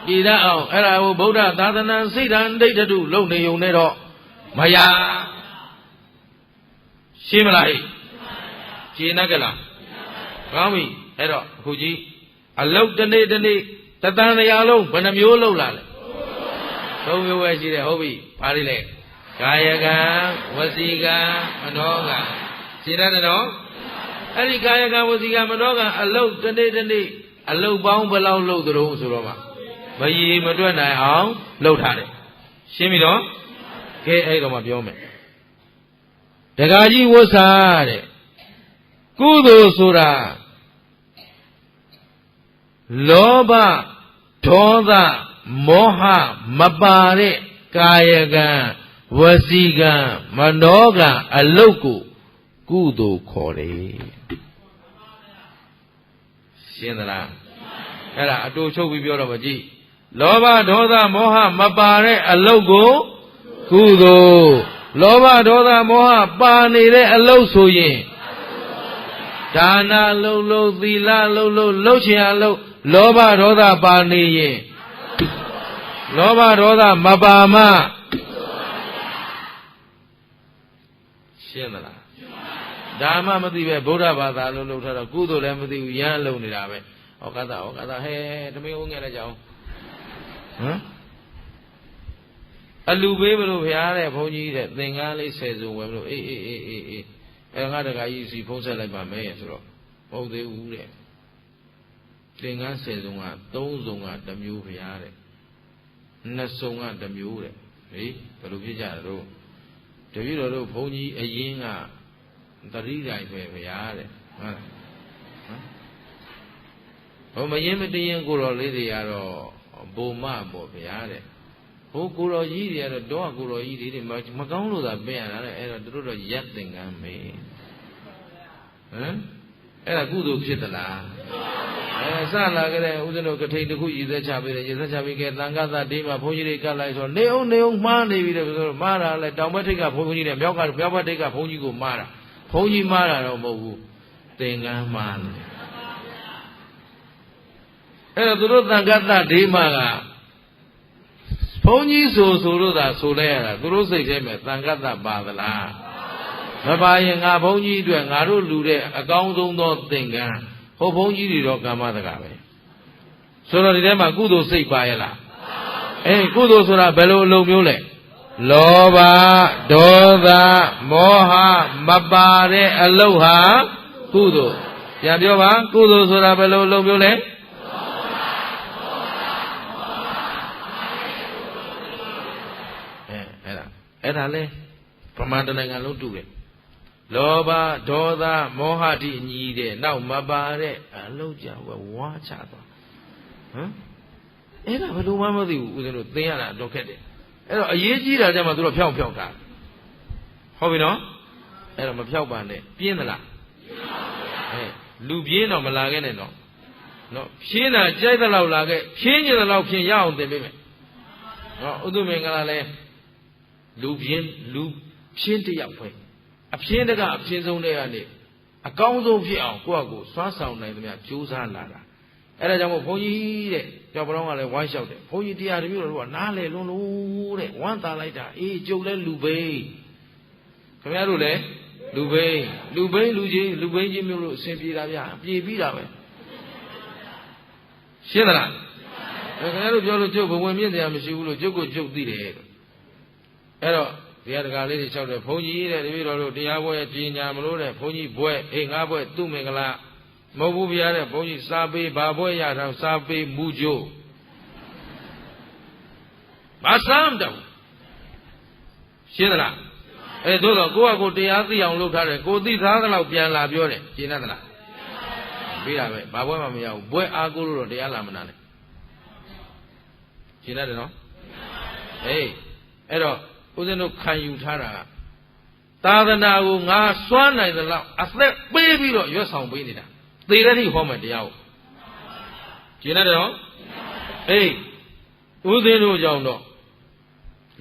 တည်တံ့အောင်အဲ့ဒါကိုဗုဒ္ဓသာသနာစိတ်ဓာတ်ဒိဋ္ဌတုလုပ်နေုံနဲ့တော့မရရှင်းမလားရှင်းနိုင်ကြလားကောင်းပြီအဲ့တော့အခုကြီးအလုတ်တစ်နေ့တစ်နေ့တသံတရားလုံးဘယ်နှမျိုးလုံးလာလဲသုံးမျိုးပဲရှိတယ်ဟုတ်ပြီဘာတွေလဲကာယကံဝစီကံမနောကံရှင်းရတယ်နော်အဲ့ဒီကာယကံဝစီကံမနောကံအလုတ်တစ်နေ့တစ်နေ့အလုတ်ပေါင်းဘယ်လောက်လုပ်သတုံးဆိုတော့မှမရည်မတွက်နိုင်အောင်လုပ်ထားတယ်ရှင်းပြီနော်ကဲအဲ့တော့မှပြောမယ်ဒကာကြီးဝတ်စာတဲ့ကုသိုလ်ဆိုတာလောဘဒေါသမောဟမပါတဲ့ကာယကံဝစီကံမနောကံအလုတ်ကိုကုသိုလ်ခေါ်တယ်ရှင်းသလားအဲ့ဒါအတူချုပ်ပြီးပြောတော့မကြည့်လောဘဒေါသမောဟမပါတဲ့အလုတ်ကိုကုသိုလ်လောဘဒေါသမောဟပါနေတဲ့အလုတ်ဆိုရင်ဒါနလုပ်သီလလုပ်ချင်အလုပ်လောဘဒေါသပါနေရင်လောဘဒေါသမပါမရှင်းသလားဒါမှမသိပဲဗုဒ္ဓဘာသာလို့လုပ်ထားတော့ကုသိုလ်လည်းမသိဘူးရမ်းလုံနေတာပဲဩကာသဟဲတမင်းဦးငယ်လည်းကြောင်းအလူပေးမလို့ဖျားတဲ့ဘုန်းကြီးတဲ့သင်္ကန်းလေး10စုံဝယ်မလို့အေးငါတကကြီးစီဖုံးဆက်လိုက်ပါမယ်ဆိုတော့မဟုတ်သေးဘူးတဲ့သင်္ကန်း10စုံက3စုံကတစ်မျိုးဖျားတဲ့2စုံကတစ်မျိုးတဲ့ဟေးဘယ်လိုဖြစ်ကြတော့တပည့်တော်တို့ဘုန်းကြီးအရင်ကတတိတိုင်းပဲဖျားတဲ့ဟုတ်ဘုံမရင်မတရင်ကိုတော်လေးတွေကတော့ဘုံမပေါ့ဖျားတဲ့ဟိုကိုတော်ကြီးတွေကတော့ကိုတော်ကြီးတွေမကောင်းလို့သာပြင်ရတာလေအဲ့တော့တို့တော့ရက်သင်္ကန်းမေးအဲ့ဒါကုသိုလ်ဖြစ်သလားစလာကြတဲ့ဦးဇင်းတို့ကထိန်တစ်ခုရည်သက်ချပေးတယ်ရည်သက်ချပေးခဲ့သံဃာသတေးမှာဘုန်းကြီးတွေကလိုက်ဆိုနေအောင်မှားနေပြီတဲ့ဆိုတော့မှားတာလဲတောင်ဘက်ထိပ်ကဘုန်းကြီးနဲ့မြောက်ဘက်ထိပ်ကဘုန်းကြီးကိုမှားတာဘုန်းကြီးမှားတာတော့မဟုတ်ဘူးသင်္ကန်းမှားတယ်အဲ့တော့သူတို့သံဃာသတေးမှာကဘုန်းကြီးဆိုလို့သာဆိုလိုက်ရတာသူတို့စိတ်ထဲမှာသံဃာသပါသလားမပါရင်ငါဘုန်းကြီးအတွက်ငါတို့လူတဲ့အကောင်းဆုံးသောသင်္ကန်းဟိုဘုန်းကြီးတွေတော့ကာမတကာပဲဆိုတော့ဒီထဲမှာကုသိုလ်စိတ်ပါရဲ့လားကုသိုလ်ဆိုတာဘယ်လိုအလုံးမျိုးလဲလောဘဒေါသမောဟမပါတဲ့အလုံးဟာကုသိုလ်ပြန်ပြောပါကုသိုလ်ဆိုတာဘယ်လိုအလုံးမျိုးလဲအဲ့ဒါလဲပမာတနိုင်ငံလုံးတူတယ်လောဘဒေါသမောဟတိညီတဲ့နောက်မပါတဲ့အလုံးကြောင့်ဝါချသွားအဲ့ဒါဘယ်လိုမှမသိဘူးဦးဇင်းတို့သင်ရတာတော့ခက်တယ် အဲ့တော့အရေးကြီးတာကြမှာသူတို့ဖြောက်တာဟုတ်ပြီနော်အဲ့တော့မဖြောက်ပါနဲ့ပြင်းသလားလူပြင်းတော့မလာခဲ့နဲ့နော်ဖြင်းတာကြိုက်သလောက်လာခဲ့ဖြင်းကျင်သလောက်ဖြင်းရအောင်သင်ပေးမယ်နော်ဥဒ္ဓမင်္ဂလာလဲလူဖြင်းတယောက်ပဲအဖြင်းတကအဖြင်းဆုံးတွေကနေအကောင်းဆုံးဖြစ်အောင်ကိုယ့်အကိုစွမ်းဆောင်နိုင်သမျှကြိုးစားလာတာအဲ့ဒါကြောင့်မို့ဘုန်းကြီးတဲ့ကြောက်ပတော်ကလည်းဝိုင်းလျှောက်တယ်ဘုန်းကြီးတရားတမျိုးတို့ကနားလေလုံးလို့တဲ့ဝမ်းသာလိုက်တာအေးကြုတ်လဲလူဘိန်းခင်ဗျားတို့လည်းလူဘိန်းလူဘိန်းချင်းမျိုးလို့အစဉ်ပြေတာဗျာပြေပြီးတာပဲရှင်းသလားခင်ဗျားတို့ပြောလို့ကျုပ်ဘဝင်မြင့်တရားမရှိဘူးလို့ကျုပ်ကိုကျုပ်သိတယ်အဲ့တော့တရားတကာလေးတွေလျှောက်တယ်ဘုန်းကြီးတဲ့တပည့်တော်တို့တရားပွဲပညာမလို့တဲ့ဘုန်းကြီးဘွဲငါးဘွဲသူ့မင်္ဂလာမဟုတ်ဘူးဗျာတဲ့ဘုန်းကြီးစာပေဘာဘွဲရတာစာပေမူကြိုးမဆမ်းတော့ရှင်းသလားအဲ့သို့တော့ကိုယ့်အကိုတရားသိအောင်လုပ်ထားတယ်ကိုသိသားသလောက်ပြန်လာပြောတယ်ရှင်းသလားပြီးတာပဲဘာဘွဲမှမရဘူးဘွဲအားကိုလို့တော့တရားလာမနာနဲ့ရှင်းတယ်နော်ဟေးအဲ့တော့ဦးဇင်းတို့ခံယူထားတာသာသနာကိုငါစွမ်းနိုင်သလောက်အသက်ပေးပြီးတော့ရွတ်ဆောင်ပေးနေတာသေတဲ့ထိဟောမယ်တရားကိုရှင်းတယ်နော်ဟေးဦးဇင်းတို့ကြောင့်တော့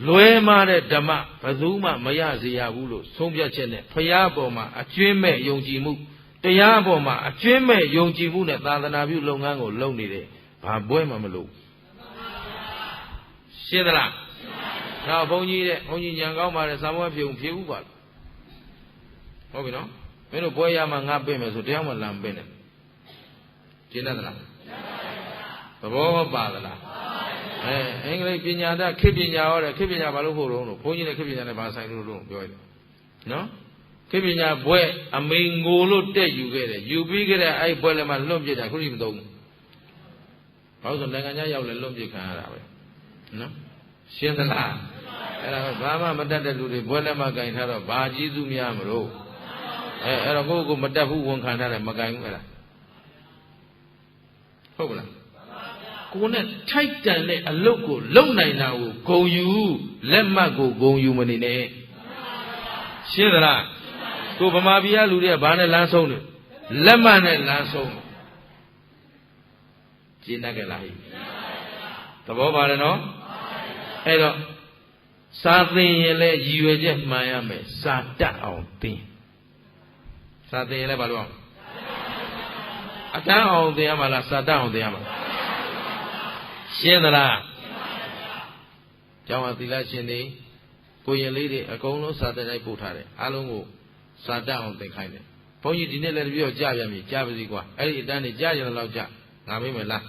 လွယ်မာတဲ့ဓမ္မဘယ်သူမှမရစေရဘူးလို့ဆုံးဖြတ်ချက်နဲ့ဖရာပေါ်မှာအကျွင်းမဲ့ယုံကြည်မှုတရားပေါ်မှာအကျွင်းမဲ့ယုံကြည်မှုနဲ့သာသနာပြုလုပ်ငန်းကိုလုပ်နေတယ်ဘာပွဲမှမလုပ်ရှင်းသလားနောက်ဘုန်းကြီးညံကောင်းပါလေစာမွေးဖြေဦးပါဟုတ်ပြီနော်မင်းတို့ပွဲရမှာငါပြင်မယ်ဆိုတရားမှလာမပြင်နဲ့ရှင်းသလားသဘောမပါသလားအင်္ဂလိပ်ပညာတတ်ခေတ်ပညာဟောတယ်ခေတ်ပညာဘာလို့ဖို့တော့ဘုန်းကြီးနဲ့ခေတ်ပညာနဲ့ဘာဆိုင်လို့ပြောရတယ်နော်ခေတ်ပညာဘွဲအမိန်ငိုလို့တက်ယူခဲ့တယ်ယူပြီးခဲ့တဲ့အဲ့ဘွဲလည်းမှလွတ်ပြစ်တာခုထိမသုံးဘူးဘာလို့ဆိုနိုင်ငံခြားရောက်လဲလွတ်ပြစ်ခံရတာပဲနော်ရှင်းသလားအဲ့ဒါဘာမှမတတ်တဲ့လူတွေဘွဲလည်းမကင်ထားတော့ဘာကျေးဇူးများမလို့အဲ့တော့ကိုမတတ်ဘူးဝန်ခံထားတယ်မကင်ဘူးအဲ့ဒါဟုတ်ကလားကိုနဲ့ထိုက်တန်တဲ့အလုပ်ကိုလုပ်နိုင်တာကိုဂုံယူလက်မှတ်ကိုဂုံယူမနေနဲ့ရှင်းသလားကိုဗမာပြည်ကလူတွေကဘာနဲ့လမ်းဆုံးတယ်လက်မှတ်နဲ့လမ်းဆုံးရှင်းတတ်ကြလားသဘောပါတယ်နော်အဲ့တော့စာသင်ရင်လည်းရည်ရွယ်ချက်မှန်ရမယ်စာတတ်အောင်သင်စာသင်ရင်လည်းဘာလို့အောင်အတန်းအောင်သင်ရမှာလားစာတတ်အောင်သင်ရမှာရှင်းသလားကျောင်းအသီလရှင်တွေကိုရင်လေးတွေအကုန်လုံးစာတတ်လိုက်ပို့ထားတယ်အားလုံးကိုစာတတ်အောင်သင်ခိုင်းတယ်ဘုန်းကြီးဒီနေ့လည်းတပြည့်တော့ကြားပြန်ပြီကြားပါစီကွာအဲ့ဒီအတန်းတွေကြားရင်တော့ကြားငါမေးမယ်လား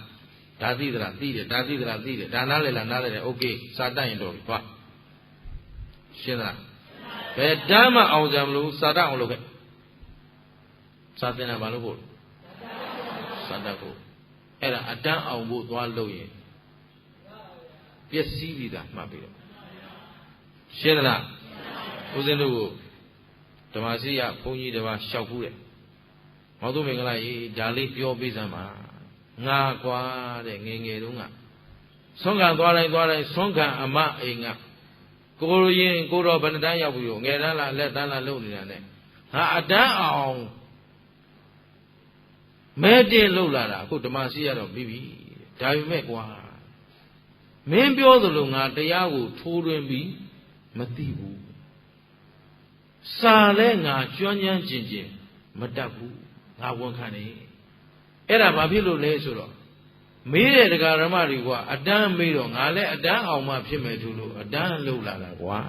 ဒါသိသလားသိတယ်ဒါသိသလားသိတယ်ဒါနားလေလားနားလေတယ်โอเคစာတတ်ရင်တော့ပြီသွားရှင်းသလားဘယ်တမ်းမှအောင်ကြမလို့စာတတ်အောင်လုပ်ခဲ့စာသင်တာဘာလို့ဖို့စာတတ်ဖို့အဲ့ဒါအတန်းအောင်ဖို့သွားလုပ်ရင်ပျက်စီးပြီးသားမှတ်ပြီးတော့ရှင်းသလားဦးဇင်းတို့ကိုဓမ္မစီရဘုန်းကြီးတစ်ပါးလျှောက်ဖူးတယ်မောင်သူမင်္ဂလာကြီးဒါလေးပြောပေးစမ်းပါငါကွာတဲ့ငယ်တုန်းကဆွမ်းခံသွားတိုင်းဆွမ်းခံအမအိမ်ကကိုရင်ကိုတော့ဘယ်နှတန်းရောက်ပြီငယ်တန်းလားလက်တန်းလားလုပ်နေတာနဲ့ငါအတန်းအောင်မဲတင်လှုပ်လာတာအခုဓမ္မစီရတော့ပြီးပြီဒါပေမဲ့ကွာမင်းပြောသလိုငါတရားကိုထိုးတွင်ပြီးမသိဘူးစာလဲငါကျွမ်းကျင်မတတ်ဘူးငါဝန်ခံတယ်အဲ့ဒါဘာဖြစ်လို့လဲဆိုတော့မေးတဲ့တရားဓမ္မတွေကအတန်းမေးတော့ငါလည်းအတန်းအောင်မှဖြစ်မယ်သူလို့အတန်းလှုပ်လာတာကွာ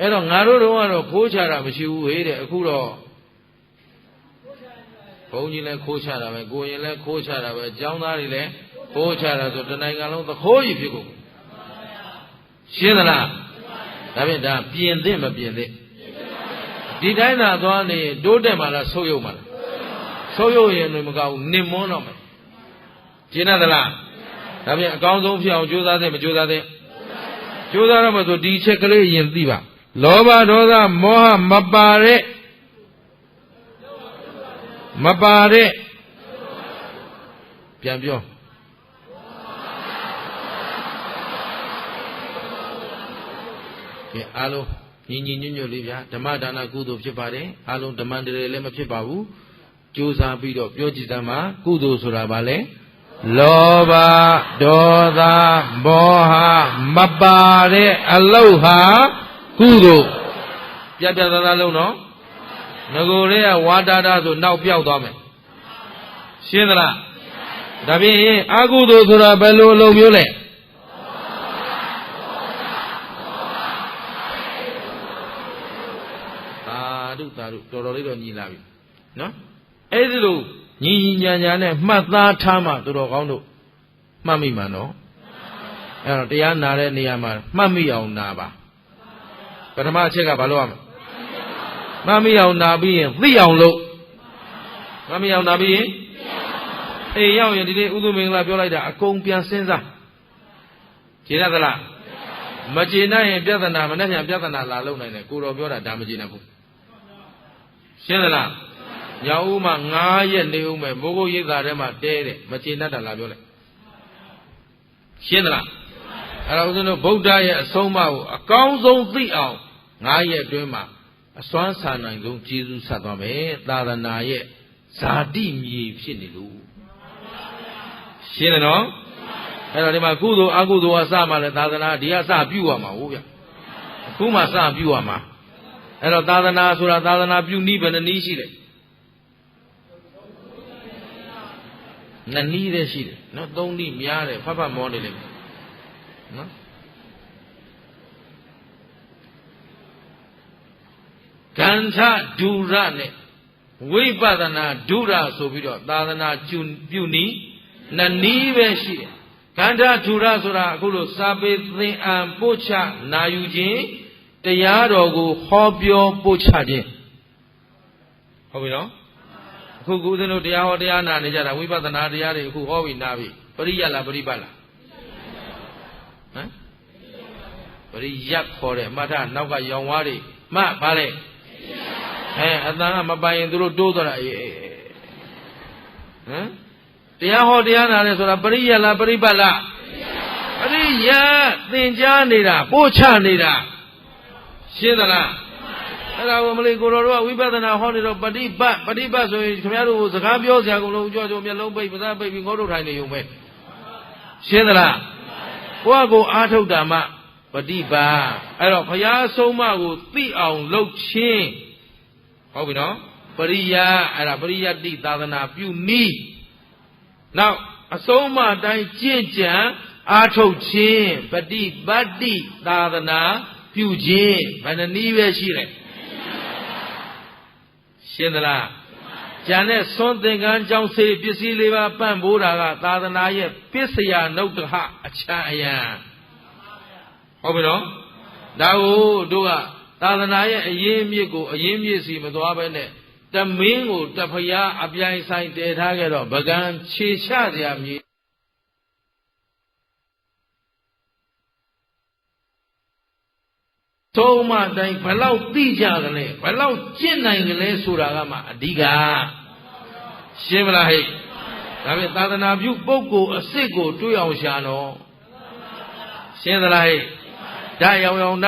အဲ့တော့ငါတို့တော့ကတော့ခိုးချတာမရှိဘူးဟေးတဲ့အခုတော့ဘုန်းကြီးလည်းခိုးချတာပဲကိုရင်လည်းခိုးချတာပဲကျောင်းသားတွေလည်းခိုးချတာဆိုတနိုင်ငံလုံးသခိုးကြီးဖြစ်ကုန်ရှင်းသလားဒါဖြင့်ဒါပြင်သင့်မပြင်သင့်ဒီတိုင်းသာသွားနေတိုးတက်မှလားဆုတ်ယုတ်မှလားဆုတ်ယုတ်ရင်လည်းမကောင်းဘူးနစ်မွန်းတော့မယ်ရှင်းသလားဒါဖြင့်အကောင်းဆုံးဖြစ်အောင်ကြိုးစားသင့်မကြိုးစားသင့်ကြိုးစားရမယ်ဆိုဒီချက်ကလေးရင်သိပါလောဘဒေါသမောဟမပါတဲ့ပြန်ပြော အားလုံးညီညီညွတ်ညွတ်လေးဗျာဓမ္မဒါနကုသိုလ်ဖြစ်ပါတယ်အားလုံးဓမ္မတရေလည်းမဖြစ်ပါဘူးကြိုးစားပြီးတော့ပြောကြည့်သမ်းပါကုသိုလ်ဆိုတာဘာလဲလောဘဒေါသမောဟမပါတဲ့အလုတ်ဟာကုသိုလ်ပြတ်ပြတ်သားသားလုံးနော်ငကိုရဲဝါတာတာဆိုနောက်ပြောက်သွားမယ်ရှင်းသလားဒါဖြင့်အကုသိုလ်ဆိုတာဘယ်လိုအလုပ်မျိုးလဲသာဓုတော်တော်လေးတော့ညီလာပြီနော်အဲ့ဒီလိုညီညီညာညာနဲ့မှတ်သားထားမှတော်တော်ကောင်းတို့မှတ်မိမှာနော်အဲ့တော့တရားနာတဲ့နေရာမှာမှတ်မိအောင်နာပါပထမအချက်ကဘာလုပ်ရမလဲမှတ်မိအောင်နာပြီးရင်သိအောင်လုပ်မှတ်မိအောင်နာပြီးရင်အေးရောက်ရင်ဒီနေ့ဥဒုမင်္ဂလာပြောလိုက်တာအကုန်ပြန်စဉ်းစားကျေနပ်သလားမကျေနပ်ရင်ပြဿနာမနဲ့ပြန်ပြဿနာလာလုံနိုင်တယ်ကိုတော်ပြောတာဒါမကျေနပ်ဘူးရှင်းသလားညောင်ဦးမှာ9ရက်နေဦးမယ်မိုးကုတ်ရိပ်သာထဲမှာတဲတယ်မကျေနပ်တာလာပြောလိုက်ရှင်းသလားအဲ့ဒါဦးဇင်းတို့ဗုဒ္ဓရဲ့အဆုံးအမကိုအကောင်းဆုံးသိအောင်9ရက်အတွင်းမှာအစွမ်းဆာနိုင်ဆုံးကျေးဇူးဆက်သွားမယ်သာသနာရဲ့ဇာတိမြေဖြစ်နေလို့ရှင်းတယ်နော်အဲ့တော့ဒီမှာကုသိုလ်အကုသိုလ်ကစမှလည်းသာသနာဒီကစပြုရမှာဟုတ်ဗျအခုမှစပြုရမှာအဲ့တော့သာသနာဆိုတာသာသနာပြုနည်းဘယ်နှနည်းရှိတယ်နှစ်နည်းတည်းရှိတယ်နော်သုံးနည်းများတယ်ဖတ်ဖတ်မောနေလိမ့်မယ်နော်ကန္ထဒုရနဲ့ဝိပဿနာဒုရဆိုပြီးတော့သာသနာပြုနည်းနှစ်နည်းပဲရှိတယ်ကန္ထဒုရဆိုတာအခုလိုစာပေသင်အံပို့ချနာယူခြင်းတရားတော်ကိုဟောပြောပို့ချခြင်းဟုတ်ပြီနော်အခုကုသလို့တရားဟောတရားနာနေကြတာဝိပဿနာတရားတွေအခုဟောပြီးနာပြီပရိယလားပရိပတ်လားဟမ်ပရိယတ်ခေါ်တယ်အမထနောက်ကရောင်ဝါးတွေမှတ်ပါလေအတန်ကမပိုင်ရင်သူတို့တိုးသွားတာဟမ်တရားဟောတရားနာတယ်ဆိုတာပရိယတ်လားပရိပတ်လားပရိယတ်သင်ကြားနေတာပို့ချနေတာရှင်းသလားအဲ့ဒါကိုမလေးကိုတော်တို့ကဝိပဿနာဟောနေတော့ပฏิပတ်ဆိုရင်ခင်ဗျားတို့စကားပြောစရာကုန်လုံးကြောမျက်လုံးပိတ်ပါးစပ်ပိတ်ပြီးငေါ့ထုတ်ထိုင်နေုံပဲရှင်းသလားကိုယ့်အကိုအားထုတ်တာမှပฏิပတ်အဲ့တော့ဘုရားဆုံးမကိုသိအောင်လုပ်ခြင်းဟုတ်ပြီနော်ပရိယအဲ့ဒါပရိယတိသာသနာပြုနည်းနောက်အဆုံးအမတိုင်းကျင့်ကြံအားထုတ်ခြင်းပฏิပတ်တိသာသနာပြုခြင်းဘယ်နှနည်းပဲရှိတယ်ရှင်းသလားကျန်တဲ့သွန်သင်္ကန်းကြောင့်စေပစ္စည်းလေးပါပံ့ပိုးတာကသာသနာရဲ့ပစ္စယနုတ္တဟအချမ်းအယံဟုတ်ပြီနော်ဒါကိုတို့ကသာသနာရဲ့အရင်းမြစ်ကိုအရင်းမြစ်စီမသွားဘဲနဲ့တမင်းကိုတဖျားအပြိုင်ဆိုင်တည်ထားခဲ့တော့ပကံခြေချစရာမြေသုံးမတိုင်းဘယ်လောက်သိကြသလဲဘယ်လောက်ကျင့်နိုင်ကြလဲဆိုတာကမှအဓိကရှင်းမလားဟဲ့ဒါဖြင့်သာသနာပြုပုဂ္ဂိုလ်အစ်စ်ကိုတွေ့အောင်ရှာတော့ရှင်းသလားဟဲ့ဓာတ်ရောင်ရောင်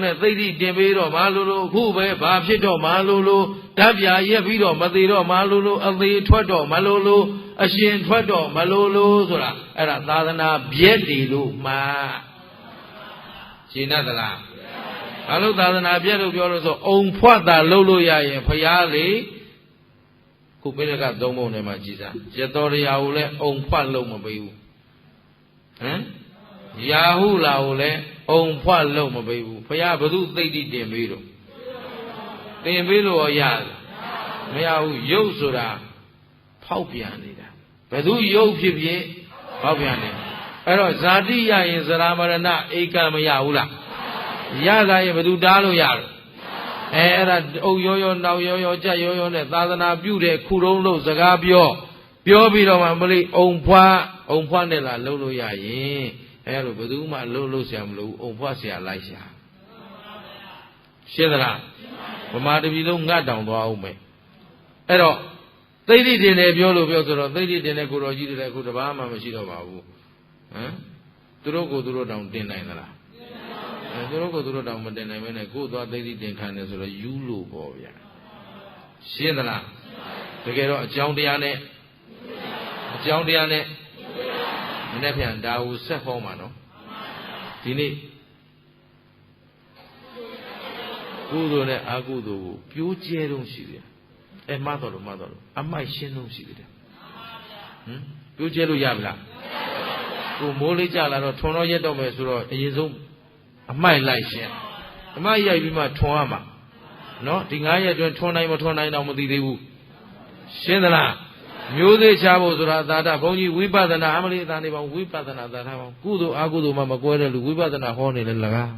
နဲ့သိသိတင်ပေးတော့မလို့အခုပဲဘာဖြစ်တော့မလို့ဓာတ်ပြာရက်ပြီးတော့မသေးတော့မလို့အသေးထွက်တော့မလို့အရှင်ထွက်တော့မလို့ဆိုတာအဲ့ဒါသာသနာပြည့်တည်လို့မှရှင်းတတ်သလားဘာလို့သာသနာပြည့်လို့ပြောလို့ဆိုအုံဖွက်တာလှုပ်လို့ရရင်ဖရာလေခုပိဋကသုံးပုံထဲမှာကြည်စားရတော်ရာကိုလည်းအုံဖွက်လို့မပေးဘူးဟမ်ရာဟုလာကိုလည်းအုံဖွက်လို့မပေးဘူးဖရာဘု து သိတိတင်ပေးတော့တင်ပေးလို့ရောရတယ်မရဘူးရုပ်ဆိုတာဖောက်ပြန်နေတာဘယ်သူရုပ်ဖြစ်ဖြစ်ဖောက်ပြန်နေအဲ့တော့ဇာတိရရင်ဇရာမရဏဧကံမရဘူးလားရတာရဲ့ဘယ်သူတားလို့ရတော့အဲ့ဒါအုပ်ရောရောနောက်ရောရောကြက်ရောရောနဲ့သာသနာပြုတဲ့ခုတုံးလို့စကားပြောပြီးတော့မှမလေးအုံဖွားနဲ့လာလှုပ်လို့ရရင်အဲ့လိုဘယ်သူမှလှုပ်ဆရာမလို့အုံဖွားဆရာလိုက်ရှာရှင်းသလားဗမာတပြည်လုံးငတ်တောင်သွားအောင်မယ်အဲ့တော့သိတိတင်တယ်ပြောလို့ပြောဆိုတော့သိတိတင်တဲ့ကိုတော်ကြီးတွေလည်းအခုတပားမှမရှိတော့ပါဘူးဟမ်သူတို့ကိုသူတို့တောင်တင်နိုင်သလား သူတို့ကိုသူတို့တောင်မတင်နိုင်မဲနဲ့ကိုယ်သွားသိသိတင်ခံတယ်ဆိုတော့ယူလို့ပေါ့ဗျာရှင်းသလားတကယ်တော့အကြောင်းတရားနဲ့မနေ့ပြန်ဒါကိုဆက်ဟောမှာနော်ဒီနေ့ကုသိုလ်နဲ့အကုသိုလ်ကိုပြိုးကျဲတုံးရှိတယ်မှတ်တော်လို့အမိုက်ရှင်းတုံးရှိတယ်ပြိုးကျဲလို့ရမလားကိုမိုးလေးကြလာတော့ထွန်တော့ရက်တော့မယ်ဆိုတော့အရင်ဆုံးအမိုက်လိုက်ရှင်းအမိုက်ရိုက်ပြီးမှထွန်ရမှာနော်ဒီ9ရက်အတွင်းထွန်နိုင်မထွန်နိုင်တော့မသိသေးဘူးရှင်းသလားမျိုးသေးချဖို့ဆိုတာသာတဘုန်းကြီးဝိပဿနာအမလေးသာနေပါဝိပဿနာသာထားပါကုသိုလ်အကုသိုလ်မှမကွဲတဲ့လူဝိပဿနာဟောနေလဲလကား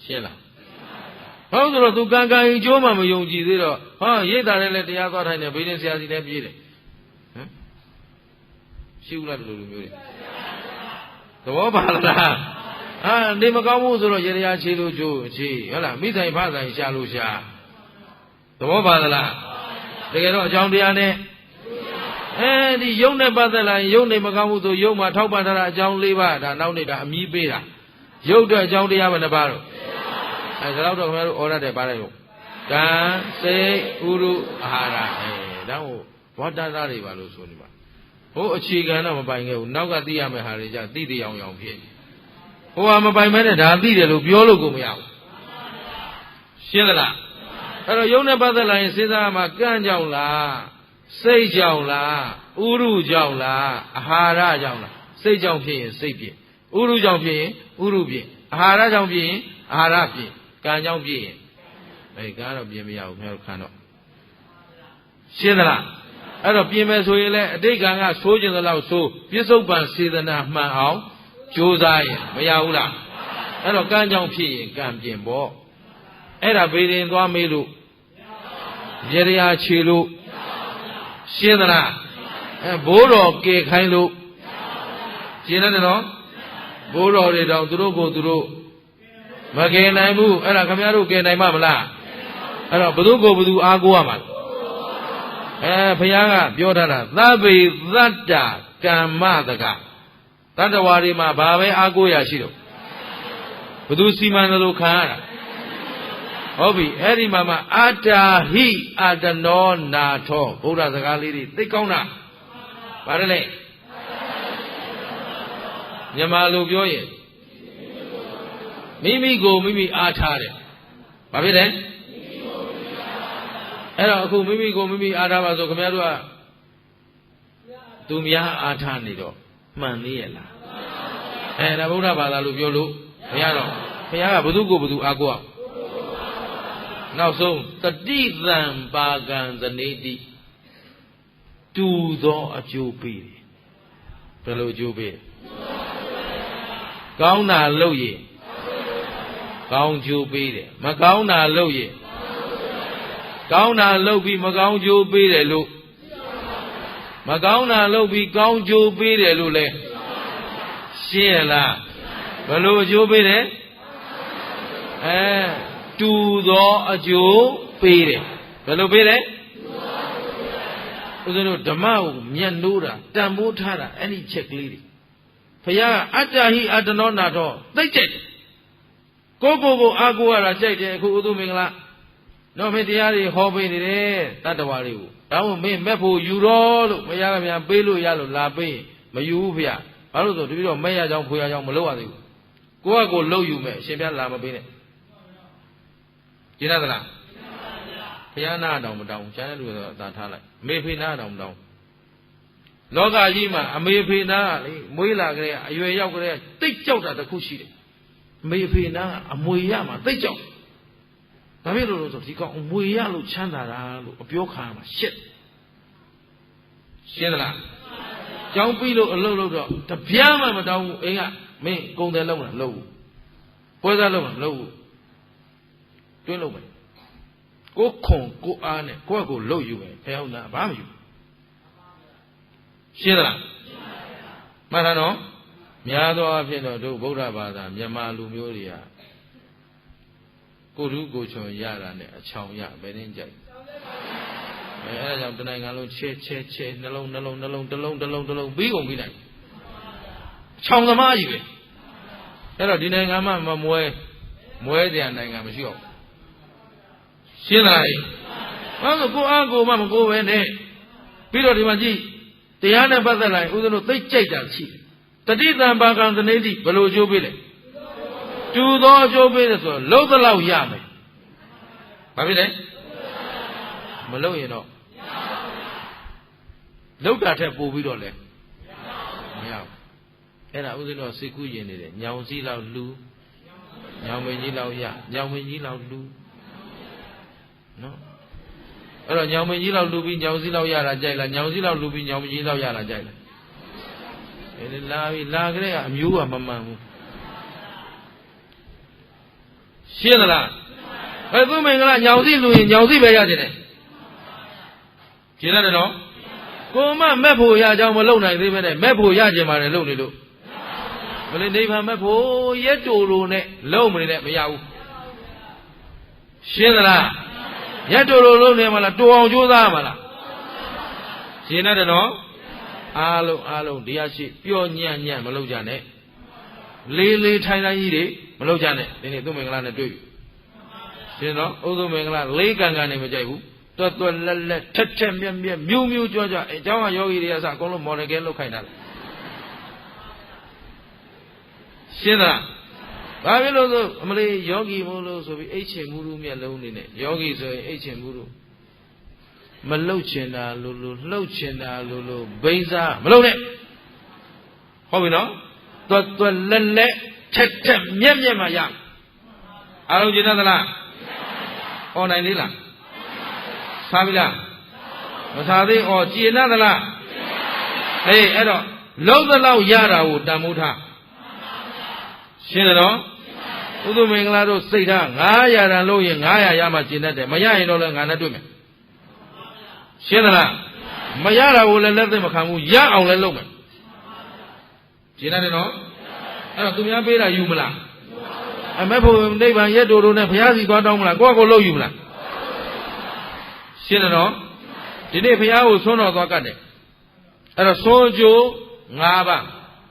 ရှင်းလားဟုတ်ဆိုတော့သူကံကံအကျိုးမှမယုံကြည်သေးတော့ဟာရိတ်တာလည်းတရားသွားထိုင်နေဘေးရင်ဆရာစီလည်းပြေးတယ်ဟမ်ရှိဘူးလားဒီလိုလူမျိုးတွေသဘောပါလားနေမကောင်းဘူးဆိုတော့ရေရာချေလို့ကျိုးချေဟုတ်လားမိဆိုင်ဖဆိုင်ရှာလို့ရှာသဘောပါသလားတကယ်တော့အကြောင်းတရားနဲ့ဒီယုံနဲ့ပတ်သက်လာရင်ယုံနေမကောင်းဘူးဆိုယုံမှာထောက်ပံ့ထားတာအကြောင်း၄ပါးဒါနောက်နေတာအမြည်ပေးတာယုတ်တဲ့အကြောင်းတရားပဲနှစ်ပါးတော့ဒါတော့ခင်ဗျားတို့ဩရတဲ့ပါတယ်ဟုတ်ကံစိတ်ဥရုအာဟာရဒါဟိုဝတ္တတာတွေပါလို့ဆိုနေပါဟိုအခြေခံတော့မပိုင်ခဲ့ဘူးနောက်ကသိရမယ့်ဟာတွေကြသိသိအောင်အောင်ဖြစ်ဟိုဟာမပိုင်မဲနဲ့ဒါသိတယ်လို့ပြောလို့ကိုမရဘူးရှင်းသလားအဲ့တော့ယုံနဲ့ပတ်သက်လာရင်စဉ်းစားမှာကံကြောင့်လားစိတ်ကြောင့်လားဥရုကြောင့်လားအာဟာရကြောင့်လားစိတ်ကြောင့်ဖြစ်ရင်စိတ်ဖြစ်ဥရုကြောင့်ဖြစ်ရင်ဥရုဖြစ်အာဟာရကြောင့်ဖြစ်ရင်အာဟာရဖြစ်ကံကြောင့်ဖြစ်ရင်ကံတော့ပြင်မရဘူးခင်ဗျားတို့ခံတော့ရှင်းသလားအဲ့တော့ပြင်မယ်ဆိုရင်လည်းအတိတ်ကံကဆိုးကျင်သလောက်ဆိုးပြစ္ဆုတ်ပံစေတနာမှန်အောင်ကြိုးစားရင်မရဘူးလားအဲ့တော့ကံကြောင့်ဖြစ်ရင်ကံပြင်ပေါ့အဲ့ဒါဘေးရင်သွားမေးလို့ရေရာခြေလို့ရှင်းသလားဘိုးတော်ကယ်ခိုင်းလို့ရှင်းတယ်နော်ဘိုးတော်တွေတောင်သူတို့ကိုသူတို့မကယ်နိုင်ဘူးအဲ့ဒါခင်ဗျားတို့ကယ်နိုင်မှာမလားအဲ့တော့ဘု து ကိုဘု து အားကိုးရမှာဘုရားကပြောထားတာသဗ္ဗေသတ္တကမ္မတကတတ္တဝါတွေမှာဘာပဲအားကိုးရရှိတော့ဘု து စီမံတယ်လို့ခံရတာဟုတ်ပြီအဲ့ဒီမှာအာတာဟိအာတနောနာထောဘုရားစကားလေးတွေသိကောင်းတာပါတယ်လေမြန်မာလိုပြောရင်မိမိကိုမိမိအားထားတယ်ဘာဖြစ်လဲအဲ့တော့အခုမိမိကိုမိမိအားထားပါဆိုခင်ဗျားတို့ကသူများအားထားနေတော့မှန်သေးရဲ့လားဒါဗုဒ္ဓဘာသာလို့ပြောလို့မရတော့ဘုရားကဘု து ကိုဘု து အားကိုးအောင်နောက်ဆုံးတတိသံပါကံဇနေတိတူသောအကျိုးပေးတယ်ဘယ်လိုအကျိုးပေးကောင်းတာလုပ်ရင်ကောင်းကျိုးပေးတယ်မကောင်းတာလုပ်ရင်ကောင်းတာလုပ်ပြီးမကောင်းကျိုးပေးတယ်လို့မကောင်းတာလုပ်ပြီးကောင်းကျိုးပေးတယ်လို့လဲရှင်းရလားဘယ်လိုအကျိုးပေးတယ်တူသောအကျိုးပေးတယ်ဘယ်လိုပေးလဲဦးဇင်းတို့ဓမ္မကိုမြတ်နိုးတာတန်ဖိုးထားတာအဲ့ဒီချက်ကလေးတွေဘုရားကအတ္တဟိအတ္တနောနာတော့သိကြတယ်ကိုအားကိုးရတာကြိုက်တယ်အခုဥဒုမင်္ဂလာတော့မင်းတရားတွေဟောပေးနေတယ်တတ္တဝါတွေကိုဒါမှမင်းမက်ဖို့ယူတော့လို့ဘုရားကများပေးလို့ရလို့လာပေးမယူဘူးဗျာဘာလို့ဆိုတပည့်တော်မဲ့ရကြောင်းဖွေရကြောင်းမလုပ်ရသေးဘူးကိုလှုပ်ယူမယ်အရှင်ဘုရားလာမပေးနဲ့ကျင်းရသလားဘုရားနာတောင်မတောင်းကျန်တဲ့လူတွေသာထားလိုက်အမေဖေနာတောင်မတောင်းလောကကြီးမှာအမေဖေနာကလေမွေးလာကြတဲ့အရွယ်ရောက်ကြတဲ့တိတ်ကြောက်တာတစ်ခုရှိတယ်အမေဖေနာကအမွေရမှာတိတ်ကြောက်ဒါဖြစ်လို့ဆိုဒီကောင်အမွေရလို့ချမ်းသာတာလို့အပြောခံရမှာရှင်းသလားကြောင်းပြီးလို့အလုပ်လုပ်တော့တပြားမှမတောင်းဘူးအိမ်ကမင်းကုန်တယ်လုံးမလုပ်ဘူးပွဲစားလုံးမလုပ်ဘူးတွင်းလုပ်မယ်ကိုခုံကိုအားနဲ့ကိုယ့်ကိုလှုပ်ယူမယ်ဖះဟုတ်လားဘာမယူရှင်းသလားမှန်တာနော်များသောအားဖြင့်တော့တို့ဗုဒ္ဓဘာသာမြန်မာလူမျိုးတွေကကိုရုကိုချွန်ရတာနဲ့အချောင်ရဘယ်နှင်းကြိုက်အဲဒါကြောင့်တနိုင်ငံလုံးချဲနှလုံးပြီးကုန်ပြီးလိုက်အချောင်သမားကြီးပဲ အဲ့တော့ဒီနိုင်ငံမှာမမွဲကြနိုင်ငံမရှိအောင်ရှင်းလားဘာလို့ကိုအားကိုမှမကိုပဲနဲ့ပြီးတော့ဒီမှာကြည့်တရားနဲ့ပတ်သက်လာရင်ဦးဇင်းတို့သိကြိုက်တာရှိတတိတံပါကံသနေတိဘယ်လိုအကျိုးပေးလဲတူသောအကျိုးပေးတယ်ဆိုတော့လုံးသလောက်ရမယ်ဘာဖြစ်လဲမလုံးရင်တော့လုံးတာထက်ပို့ပြီးတော့လဲမရဘူးအဲ့ဒါဦးဇင်းတို့စိတ်ကူးရင်နေတယ်ညောင်စည်းလောက်လူညောင်မင်းကြီးလောက်ရညောင်မင်းကြီးလောက်လူနော်အဲ့တော့ညောင်မင်းကြီးလောက်လူပြီးညောင်စည်းလောက်ရတာကြိုက်လားညောင်စည်းလောက်လူပြီးညောင်မင်းကြီးလောက်ရတာကြိုက်လားအဲ့လာပြီလာကြတဲ့ကအမျိုးကမမှန်ဘူးရှင်းသလားဘယ်သူမင်္ဂလာညောင်စည်းလူရင်ညောင်စည်းပဲရတယ်တဲ့ရှင်းတယ်နော်ကိုမမက်ဖို့ရကြောင်းမလုံနိုင်သေးပဲနဲ့မက်ဖို့ရကြပါတယ်လုံနေလို့မလေးနိဗ္ဗာန်မက်ဖို့ရက်တူလိုနဲ့လုံမနေနဲ့မရဘူးရှင်းသလားရက်တူလိုလုံနေမှာလားတူအောင်ကြိုးစားမှာလားရှင်းတယ်နော်အားလုံးတရားရှိပျော့ညံ့မလုံကြနဲ့လေးထိုင်ကြီးတွေမလုံကြနဲ့ဒီနေ့သူမင်္ဂလာနဲ့တွေ့ပြီရှင်းတော့ဥဒုမင်္ဂလာလေးကန်နေမကြိုက်ဘူးတွတ်လက်ထက်မြက်မြူးကြွအเจ้าကယောဂီတွေအစအကုန်လုံးမော်ဒယ်ကဲလုပ်ခိုင်းတာရှင်းလားဘာဖြစ်လို့ဆိုအမလေးယောဂီမို့လို့ဆိုပြီးအိတ်ချင်မှုလူမျက်လုံးနေနဲ့ယောဂီဆိုရင်အိတ်ချင်မှုလူမလှုပ်ချင်တာလို့လှုပ်ချင်တာလို့ဘိန်းစားမလှုပ်နဲ့ဟုတ်ပြီနော်တွတ်လက်ထက်မြက်မှရအားလုံးကျင်သလားဟောနိုင်သေးလားစားပြီလားမစားသေးဩကျင်သလားဟေးအဲ့တော့လုံးသလောက်ရတာကိုတန်မိုးထားရှင်းတယ်နော်ဥဒုမင်္ဂလာတို့စိတ်ထား900တန်လို့ရင်900ရမှကျင်တတ်တယ်မရရင်တော့လည်းငါနဲ့တွေ့မယ်ရှင်းသလားမရတာကိုလည်းလက်သိမခံဘူးရအောင်လည်းလုပ်မယ်ရှင်းတယ်နော်အဲ့တော့သူများပေးတာယူမလားအမေဖို့နိဗ္ဗာန်ရက်တို့နဲ့ဘုရားစီသွားတောင်းမလားကိုယ့်ကိုယ်လုပ်ယူမလားရှင်းတယ်နော်ဒီနေ့ဘုရားကိုဆွမ်းတော်သွားကတ်တယ်အဲ့တော့ဆွမ်းကြိုး5ပါး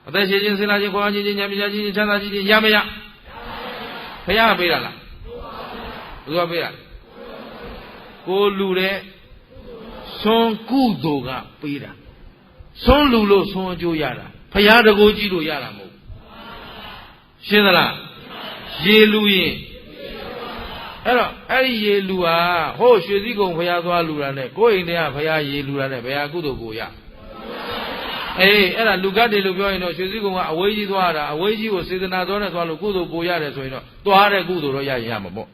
အသက်ရှင်ခြင်းဆင်းလာခြင်းခေါင်းခြင်းဉာဏ်ပညာခြင်းချမ်းသာခြင်းရမရဘုရားပေးတာလားဘုရားပေးတာကိုလူတဲ့ဆွမ်းကုသိုလ်ကပေးတာဆွမ်းလူလို့ဆွမ်းကြိုးရတာဘုရားတကူကြီးလို့ရတာမဟုတ်ရှင်းသလားရေလူရင်အဲ့တော့အဲ့ဒီရေလူဟာဟိုးရွှေစည်းကုံဘုရားသွားလူတာနဲ့ကိုယ်အိမ်ထဲကဘုရားရေလူတာနဲ့ဘယ်ဟာကုသိုလ်ကိုရအေးအဲ့ဒါလူကတ်တယ်လို့ပြောရင်တော့ရွှေစည်းကုံကအဝေးကြီးသွားတာအဝေးကြီးကိုစေတနာတော်နဲ့သွားလို့ကုသိုလ်ကိုရတယ်ဆိုရင်တော့သွားတဲ့ကုသိုလ်တော့ရရင်ရမှာပေါ့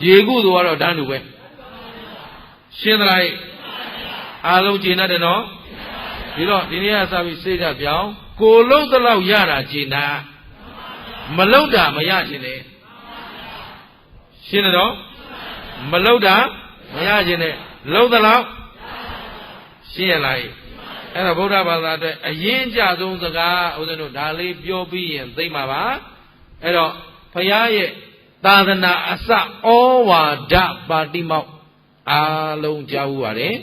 ရေကုသိုလ်ကတော့တန်းတူပဲရှင်းသလားအားလုံးကျင်တတ်တယ်နော်ဒီတော့ဒီနေ့ကစပြီးစိတ်ဓာတ်ပြောင်းကိုလုံးတလောက်ရတာကျင်တာမလုံးတာမရခြင်းလေရှင်းတယ်နော်မလုံးတာမရခြင်းနဲ့လုံးသလောက်ရှင်းရလားအဲ့တော့ဗုဒ္ဓဘာသာအတွက်အရင်ကြဆုံးစကားဦးဇင်းတို့ဒါလေးပြောပြီးရင်သိမှာပါအဲ့တော့ဘုရားရဲ့သာသနာအစဩဝါဒပါတိမောက်အားလုံးကြားဥပါတယ်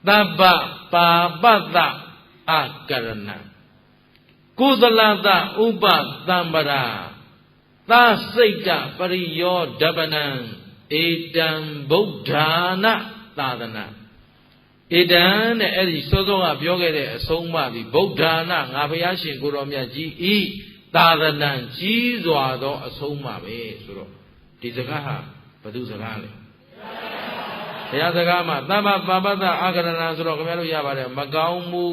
သဗ္ဗပါပတ္တအကရဏကုသလတဥပသံပရာသစိတ်တပရိယောဓပနံဧတံဗုဒ္ဓါနသာသနာဧတံတဲ့အဲ့ဒီစောစောကပြောခဲ့တဲ့အဆုံးအမပြီးဗုဒ္ဓါနငါဘုရားရှင်ကိုတော်မြတ်ကြီးဤသာသနာကြီးစွာသောအဆုံးအမပဲဆိုတော့ဒီစကားဟာဘယ်သူစကားလဲဘုရားစကားမှာသဗ္ဗပါပတ္တအာကရဏဆိုတော့ခင်ဗျားတို့ရပါတယ်မကောင်းမှု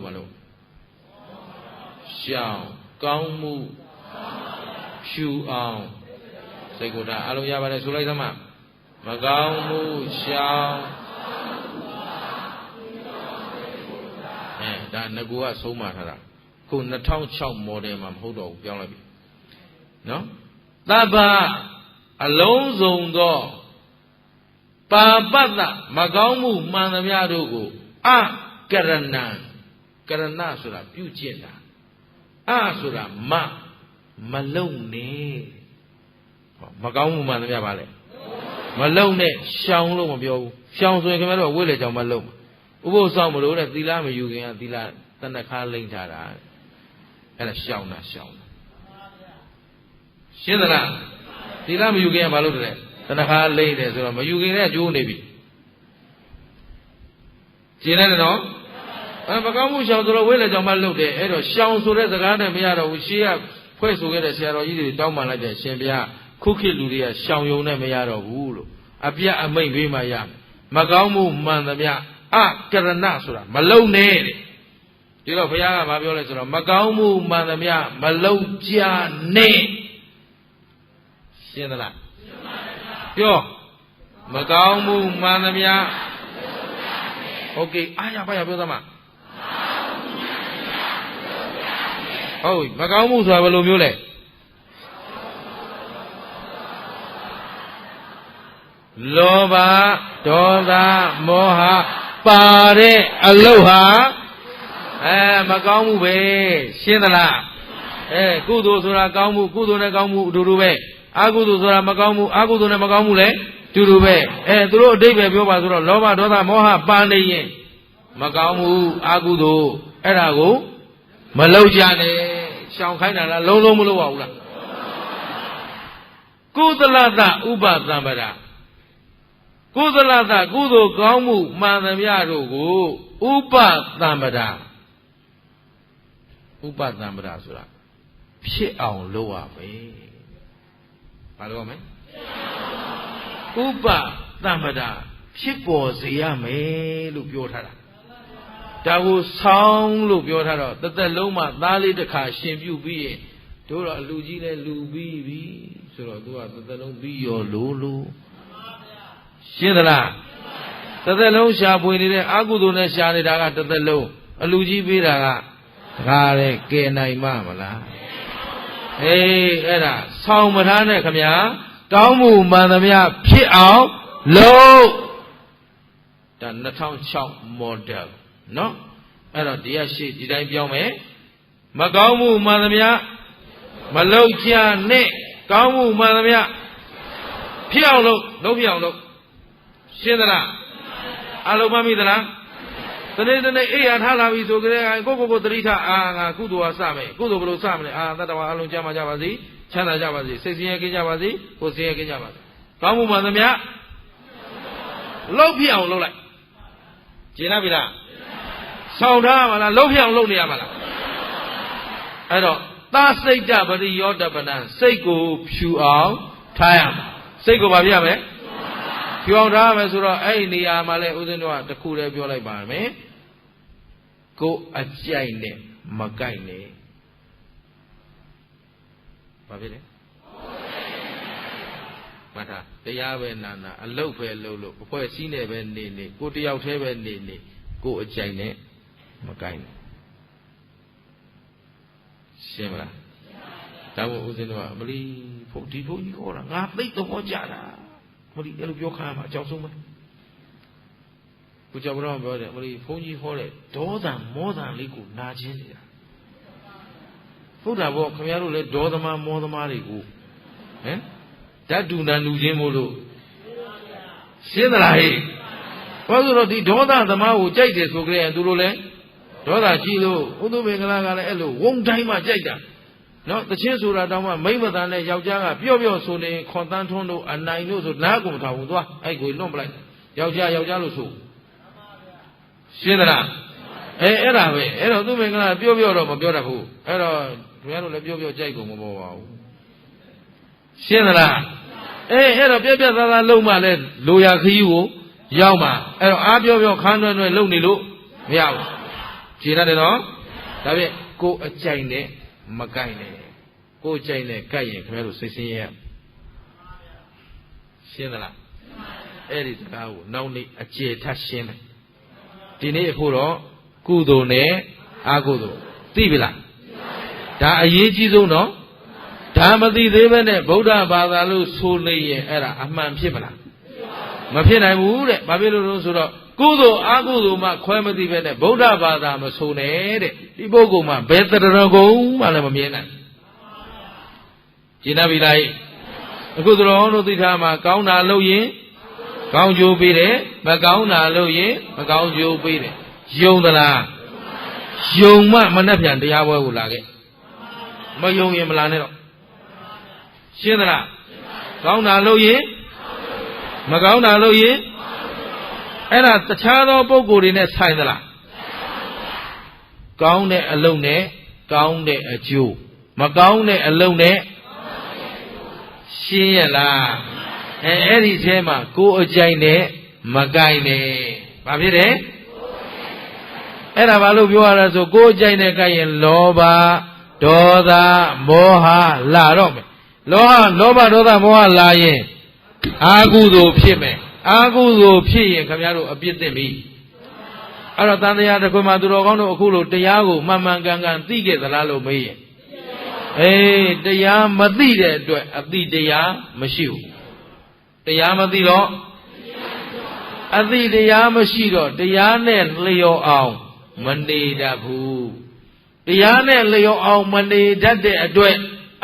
မလို့ရှောင်ကောင်းမှုဖြူအောင်စိတ်ကိုယ်တာအားလုံးရပါတယ်ဆိုလိုက်သမှာမကောင်းမှုရှောင်ဒါငကူကဆုံးမထားတာခု2006 model မှာမဟုတ်တော့ဘူးပြောင်းလိုက်ပြီနော်သဗ္ဗအလုံးစုံသောပါပတ္တမကောင်းမှုမှန်သမျှတို့ကိုအကရဏကရဏဆိုတာပြုကျင့်တာဆိုတာမလုံနဲ့မကောင်းမှုမှန်သမျှပါလေမလုံနဲ့ရှောင်လို့မပြောဘူးရှောင်ဆိုရင်ခင်ဗျားတို့ဝိလေကြောင့်မလုံဥပုသ်ဆောင်မလို့တဲ့သီလမယူခင်ကသီလတဏ္ဍခါလိမ့်ထားတာ အဲ့ဒါရှောင်တာရှောင်တာရှင်းသလားသီလမယူခင်ကဘာလို့လဲတဏှာလိမ့်တယ်ဆိုတော့မယူခင်ကကျိုးနေပြီရှင်းတယ်နော်မကောင်းမှုရှောင်ဆိုတော့ဝိလေကြောင့်မှလုပ်တယ်အဲ့တော့ရှောင်ဆိုတဲ့စကားနဲ့မရတော့ဘူးရှေးကဖွဲ့ဆိုခဲ့တဲ့ဆရာတော်ကြီးတွေတောင်းပန်လိုက်တဲ့ရှင်ဘုရားခုခေတ်လူတွေကရှောင်ယုံနဲ့မရတော့ဘူးလို့အပြတ်အမိန့်ပေးမှရမကောင်းမှုမှန်သမျှအကရဏဆိုတာမလုံနဲ့တဲ့ဒီတော့ဘုရားကဘာပြောလဲဆိုတော့မကောင်းမှုမှန်သမျှမလုံကြနဲ့ရှင်းသလားပြောမကောင်းမှုမှန်သမျှโอเคအားရပါရပြောသမှာဟုတ်မကောင်းမှုဆိုတာဘယ်လိုမျိုးလဲလောဘဒေါသမောဟပါတဲ့အလုတ်ဟာမကောင်းမှုပဲရှင်းသလားကုသိုလ်ဆိုတာကောင်းမှုကုသိုလ်နဲ့ကောင်းမှုအတူတူပဲအကုသိုလ်ဆိုတာမကောင်းမှုအကုသိုလ်နဲ့မကောင်းမှုလည်းအတူတူပဲသူတို့အတိတ်ပဲပြောပါဆိုတော့လောဘဒေါသမောဟပါနေရင်မကောင်းမှုအကုသိုလ်အဲ့ဒါကိုမလုပ်ကြနဲ့ရှောင်ခိုင်းတာလားလုံးလုံးမလုပ်ပါဘူးလားကုသလတဥပသံပဒကုသလတကုသိုလ်ကောင်းမှုမှန်သမျှတို့ကိုဥပသံပဒဥပသံပဒဆိုတာဖြစ်အောင်လုပ်ရမယ်ဘာလုပ်ရမလဲဥပသံပဒဖြစ်ပေါ်စေရမယ်လို့ပြောထားတာဒါကိုဆောင်းလို့ပြောထားတော့တစ်သက်လုံးမှာသားလေးတစ်ခါရှင်ပြုပြီးရင်တို့တော့အလူကြီးလဲလူပြီးပြီဆိုတော့သူကတစ်သက်လုံးပြီးရောလို့ရှင်းသလားတစ်သက်လုံးရှာဖွေနေတဲ့အကုသိုလ်နဲ့ရှာနေတာကတစ်သက်လုံးအလူကြီးပေးတာကတကားတဲ့ကဲနိုင်မလားအဲ့ဒါဆောင်းမထားနဲ့ခမညာကောင်းမှုမှန်သမျှဖြစ်အောင်လုပ်ဒါ2006 model နော်အဲ့တော့တရားရှိဒီတိုင်းပြောင်းမယ်မကောင်းမှုမှန်သမျှမလုပ်ကြနဲ့ကောင်းမှုမှန်သမျှဖြစ်အောင်လုပ်ဖြစ်အောင်လုပ်ရှင်းသလားအလုံးမမိသလားတနေ့အေးရထားလာပြီဆိုကြတဲ့ကိုသတိထားငါကုသိုလ်ဟာစမယ်ကုသိုလ်ဘယ်လိုစမလဲသတ္တဝါအလုံးကြမှာကြပါစေချမ်းသာကြပါစေစိတ်ဆင်းရဲကင်းကြပါစေကိုယ်ဆင်းရဲကင်းကြပါစေကောင်းမှုမှန်သမျှလုပ်ဖြစ်အောင်လုပ်လိုက်ကျင်လားပြီလားဆောင်ထားပါလားလှုပ်ဖြစ်အောင်လုပ်နေရပါလားအဲ့တော့သာစိတ်တပရိယောတပနံစိတ်ကိုဖြူအောင်ထားရမှာစိတ်ကိုဘာပြရမလဲဖြူအောင်ထားရမယ်ဆိုတော့အဲ့ဒီနေရာမှာလဲဦးဇင်းတို့ကတခုတည်းပြောလိုက်ပါမယ်ကိုအကြိုက်နဲ့မကြိုက်နဲ့ဘာဖြစ်လဲမှတ်ထားတရားပဲနာအလုတ်ပဲလုပ်လို့အဖွဲစည်းနေပဲနေကိုတယောက်တည်းပဲနေကိုအကြိုက်နဲ့မကိုင်းဘူးရှင်းမလားဒါမို့ဦးဇင်းတို့ကအမလီဒီဘုန်းကြီးခေါ်တာငါသိသဘောကျတာမလီအဲ့လိုပြောခံရမှာအကြောင်းဆုံးပဲကိုကြောင်ဘုရားပြောတယ်မလီဘုန်းကြီးခေါ်တဲ့ဒေါသမောသလေးကိုနာခြင်းနေတာဟုတ်တာပေါ့ခင်ဗျားတို့လည်းဒေါသမာမောသမာတွေကိုဓာတ်တူနံလူချင်းမို့လို့ရှင်းသလားဟဲ့ဘာလို့တော့ဒီဒေါသသမားကိုကြိုက်တယ်ဆိုကြရင်သူတို့လည်းဒေါသကြီးလို့ဥဒုမေကလာကလည်းအဲ့လိုဝုံတိုင်းမှကြိုက်တာနော်တချင်းဆိုတာတောင်မှမိမတန်နဲ့ယောက်ျားကပြော့ဆိုနေခွန်တန်းထွန်းတို့အနိုင်တို့ဆိုနားကုန်ထားဘူးသွားအဲ့ကိုလွန့်ပလိုက်ယောက်ျားလို့ဆိုရှင်းသလားအဲ့ဒါပဲအဲ့တော့သူမေကလာပြော့တော့မပြောတတ်ဘူးအဲ့တော့ခင်ဗျားတို့လည်းပြော့ကြိုက်ကုန်မပေါ်ပါဘူးရှင်းသလားအဲ့တော့ပြက်သားသားလုံးမှလဲလိုရာခရီးကိုရောက်မှာအဲ့တော့အားပြောခန်းတွဲလုံနေလို့မရဘူးခြေရတယ်နော်ဒါဖြင့်ကိုအကြိုက်နဲ့မကိုက်နဲ့ကိုအကြိုက်နဲ့ကိုက်ရင်ခင်ဗျားတို့စိတ်ဆင်းရဲရှင်းသလားအဲ့ဒီစကားကိုနောက်နေ့အကျေထပ်ရှင်းမယ်ဒီနေ့အခုတော့ကုသိုလ်နဲ့အကုသိုလ်သိပြီလားဒါအရေးကြီးဆုံးနော်ဒါမသိသေးဘဲနဲ့ဗုဒ္ဓဘာသာလို့ဆိုနေရင်အဲ့ဒါအမှန်ဖြစ်မလားမဖြစ်နိုင်ဘူးတဲ့ဘာဖြစ်လို့လဲဆိုတော့ကုသိုလ်အကုသိုလ်မှခွဲမသိပဲနဲ့ဗုဒ္ဓဘာသာမဆိုနဲ့တဲ့ဒီပုဂ္ဂိုလ်မှဘယ်တရကုံမှလည်းမမြင်နိုင်ကျင်နာပြီလားအခုတော်တို့သိထားမှာကောင်းတာလုပ်ရင်ကောင်းကျိုးပေးတယ်မကောင်းတာလုပ်ရင်မကောင်းကျိုးပေးတယ်ယုံသလားယုံမှမနှက်ပြန်တရားပွဲကိုလာခဲ့ မယုံရင်မလာနဲ့တော့ရှင်းသလားကောင်းတာလို့ရင်မကောင်းတာလို့ရင်အဲ့ဒါတခြားသောပုဂ္ဂိုလ်တွေနဲ့ဆိုင်သလားကောင်းတဲ့အလုပ်နဲ့ကောင်းတဲ့အကျိုးမကောင်းတဲ့အလုပ်နဲ့ရှင်းရလားအဲ့ဒီထဲမှာကိုယ်အကြိုက်နဲ့မကိုင်နဲ့ဘာဖြစ်တယ်အဲ့ဒါဘာလို့ပြောရလဲဆိုကိုယ်အကြိုက်နဲ့ကိုင်ရင်လောဘဒေါသမောဟလာတော့မယ်လောဘဒေါသမောဟလာရင်အာဟုသို့ဖြစ်မယ်အာဟုသို့ဖြစ်ရင်ခင်ဗျားတို့အပြစ်တင်ပြီအဲ့တော့တန်တရားတစ်ခွင်မှာသူတော်ကောင်းတို့အခုလိုတရားကိုမှန်မှန်ကန်ကန်သိခဲ့သလားလို့မေးရင်တရားမသိတဲ့အတွက်အသိတရားမရှိဘူးတရားမသိတော့အသိတရားမရှိတော့တရားနဲ့လျော်အောင်မနေတတ်ဘူးတရားနဲ့လျော်အောင်မနေတတ်တဲ့အတွက်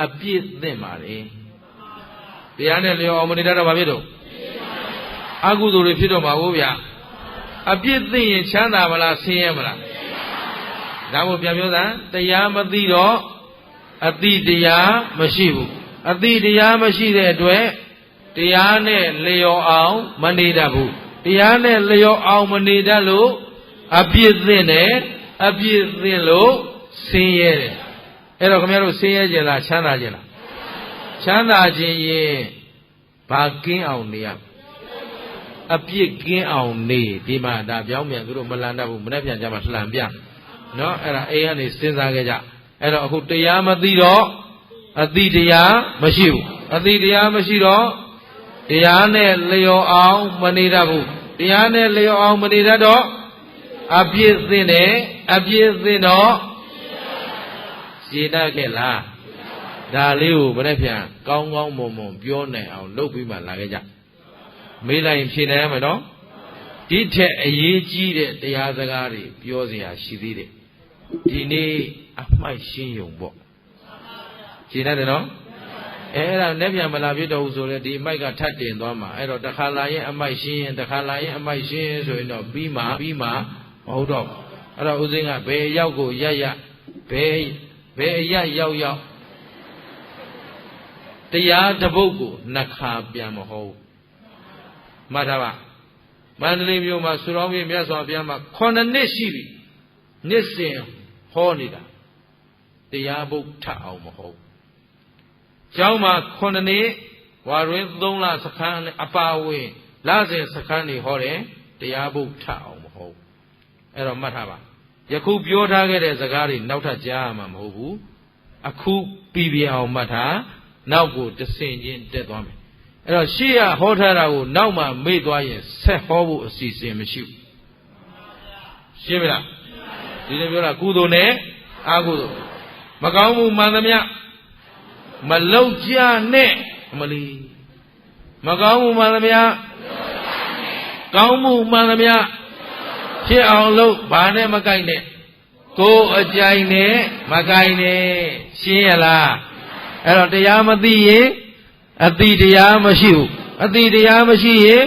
အပြစ်သင့်ပါလေတရားနဲ့လျော်အောင်မနေတတ်တော့ဘာဖြစ်တော့အကုသိုလ်တွေဖြစ်တော့မှာဘူးဗျာအပြစ်သိရင်ချမ်းသာမလားဆင်းရဲမလားဒါမို့ပြန်ပြောတာတရားမသိတော့အသိတရားမရှိဘူးအသိတရားမရှိတဲ့အတွက်တရားနဲ့လျော်အောင်မနေတတ်ဘူးတရားနဲ့လျော်အောင်မနေတတ်လို့အပြစ်သိတယ်အပြစ်သိလို့ဆင်းရဲတယ်အဲ့တော့ခင်ဗျားတို့ဆင်းရဲခြင်းလားချမ်းသာခြင်းလားချမ်းသာခြင်းရင်ဘာကင်းအောင်နေရအပြစ်ကင်းအောင်နေဒီမှာဒါပြောင်းပြန်သူတို့မလန်တတ်ဘူးမနေ့ပြန်ကြမှာလှန်ပြနော်အဲ့ဒါအိမ်ကနေစဉ်းစားခဲ့ကြအဲ့တော့အခုတရားမသိတော့အသိတရားမရှိဘူးအသိတရားမရှိတော့တရားနဲ့လျော်အောင်မနေတတ်ဘူးတရားနဲ့လျော်အောင်မနေတတ်တော့အပြစ်သိတယ်အပြစ်သိတော့ရှင်းတတ်ခဲ့လားဒါလေးကိုမနေ့ပြန်ကောင်းကောင်းမွန်မွန်ပြောနိုင်အောင်လုပ်ပြီးမှလာခဲ့ကြမေးလိုက်ရင်ဖြေနိုင်ရမယ်နော်ဒီထက်အရေးကြီးတဲ့တရားစကားတွေပြောเสียရှိသေးတယ်ဒီနေ့အမှိုက်ရှင်းယုံပေါ့ရှင်းတယ်နော်အဲ့ဒါနဲ့ပြန်မလာပြတော့ဘူးဆိုတော့ဒီအမိုက်ကထပ်တင်သွားမှာအဲ့တော့တစ်ခါလာရင်အမိုက်ရှင်းရင်တစ်ခါလာရင်အမိုက်ရှင်းရင်ဆိုရင်တော့ပြီးမှမဟုတ်တော့အဲ့တော့ဦးစင်းကဘယ်ရောက်ကိုရဘယ်အရောက်တရားတစ်ပုဒ်ကိုနှစ်ခါပြန်မဟုတ်မှတ်ထားပါမန္တလေးမြို့မှာဆူတော်မြတ်မြတ်စွာဘုရားမှာ9နှစ်ရှိပြီနှစ်စဉ်ဟောနေတာတရားပုဒ်ထအောင်မဟုတ်ကျောင်းမှာ9နှစ်ဝါတွင်3လစခန်းအပါဝင်လစဉ်စခန်းတွေဟောတယ်တရားပုဒ်ထအောင်မဟုတ်အဲ့တော့မှတ်ထားပါယခုပြောထားခဲ့တဲ့စကားတွေနောက်ထပ်ကြားရမှာမဟုတ်ဘူးအခုပြီးပြအောင်မှတ်ထားနောက်ကိုတဆင်ချင်းတက်သွားမယ်အဲ့တော့ရှေ့ရဟောထားတာကိုနောက်မှမေ့သွားရင်ဆက်ဟောဖို့အစီအစဉ်မရှိဘူးရှင်းပြီလားဒီလိုပြောတာကုသိုလ်နဲ့အကုသိုလ်မကောင်းမှုမှန်သမျှမလောက်ကြနဲ့အမလီမကောင်းမှုမှန်သမျှကောင်းမှုမှန်သမျှဖြစ်အောင်လုပ်ဘာနဲ့မကိုက်နဲ့ကိုယ်အကြိုင်နဲ့မကိုက်နဲ့ရှင်းရလားအဲ့တော့တရားမသိရင်အတိတရားမရှိဘူးအတိတရားမရှိရင်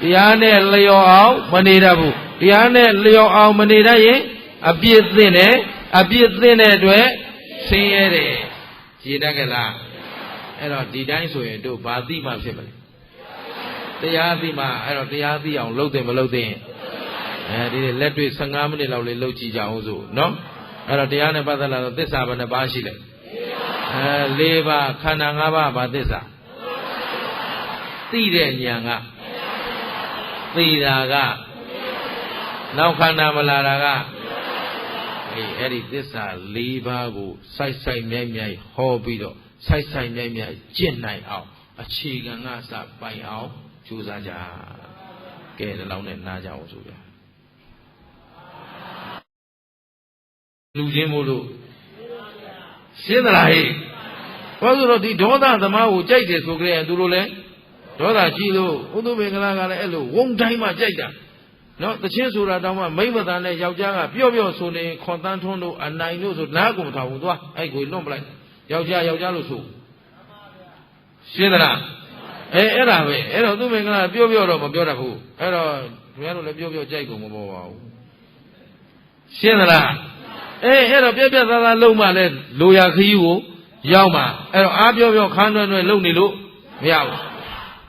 တရားနဲ့လျော်အောင်မနေတတ်ဘူးတရားနဲ့လျော်အောင်မနေတတ်ရင်အပြစ်သိတယ်အပြစ်သိတဲ့အတွက်ဆင်းရဲတယ်ရှင်းတတ်ကြလားအဲ့တော့ဒီတိုင်းဆိုရင်တို့ဘာသိမှဖြစ်မလဲတရားသိမှအဲ့တော့တရားသိအောင်လုပ်တယ်မလုပ်သင့်ဒီလက်တွေ့15မိနစ်လောက်လေးလုပ်ကြည့်ကြအောင်ဆိုနော်အဲ့တော့တရားနဲ့ပတ်သက်လာတော့သစ္စာဘယ်နှပါးရှိလဲ၄ပါးခန္ဓာ၅ပါးဘာသစ္စာသိတဲ့ဉာဏ်ကသိတာကနောက်ခန္ဓာမလာတာကအဲ့ဒီသစ္စာ၄ပါးကိုစိုက်မြိုက်ဟောပြီးတော့စိုက်မြိုက်ကျင့်နိုင်အောင်အခြေခံကစပိုင်အောင်ကြိုးစားကြကဲဒီလောက်နဲ့နားကြအောင်ဆိုပြလူချင်းမို့လို့ရှင်းသလားဟဲ့ဘာလို့တော့ဒီဒေါသသမားကိုကြိုက်တယ်ဆိုကြရင်သူတို့လည်းဒေါသကြီးလို့ဥဒုမေကလာကလည်းအဲ့လိုဝုံတိုင်းမှကြိုက်တာနော်တချင်းဆိုတာတောင်မှမိမသာနဲ့ယောက်ျားကပျော့ဆိုနေခွန်တန်းထွန်းတို့အနိုင်တို့ဆိုနားကိုမထောင်ဘူးသွားအဲ့ကိုလွန့်ပလိုက်ယောက်ျားလို့ဆိုရှင်းသလားအဲ့ဒါပဲအဲ့တော့သူမင်္ဂလာပျော့တော့မပြောတတ်ဘူးအဲ့တော့ခင်ဗျားတို့လည်းပျော့ကြိုက်ကုန်မပေါ်ပါဘူးရှင်းသလားအဲ့တော့ပြက်သားလုံးမှလည်းလိုရာခရီးကို ရောက်မှာအဲ့တော့အားပြောပြောခန်းတွဲတွဲလုံနေလို့မရဘူး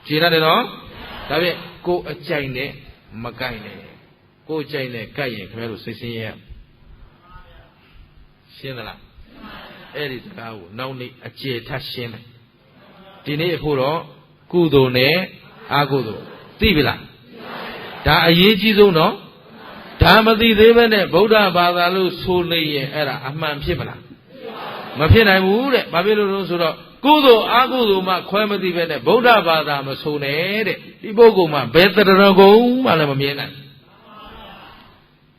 ခြေရတယ်နော်ဒါဖြင့်ကိုအကြိုက်နဲ့မကြိုက်နဲ့ကိုအကြိုက်နဲ့ကြိုက်ရင်ခင်ဗျားတို့စိတ်ဆင်းရဲရှင်းသလားအဲ့ဒီစကားကိုနောက်နေ့အကျေထပ်ရှင်းမယ်ဒီနေ့အခုတော့ကုသိုလ်နဲ့အကုသိုလ်သိပြီလားဒါအရေးကြီးဆုံးနော်ဒါမသိသေးပဲနဲ့ဗုဒ္ဓဘာသာလို့ဆိုနေရင်အဲ့ဒါအမှန်ဖြစ်မလားမဖြစ်နိုင်ဘူးတဲ့ဘာဖြစ်လို့လဲဆိုတော့ကုသိုလ်အကုသိုလ်မှခွဲမသိပဲနဲ့ဗုဒ္ဓဘာသာမဆိုနဲ့တဲ့ဒီပုဂ္ဂိုလ်မှဘယ်တရကုံမှလည်းမမြင်နိုင်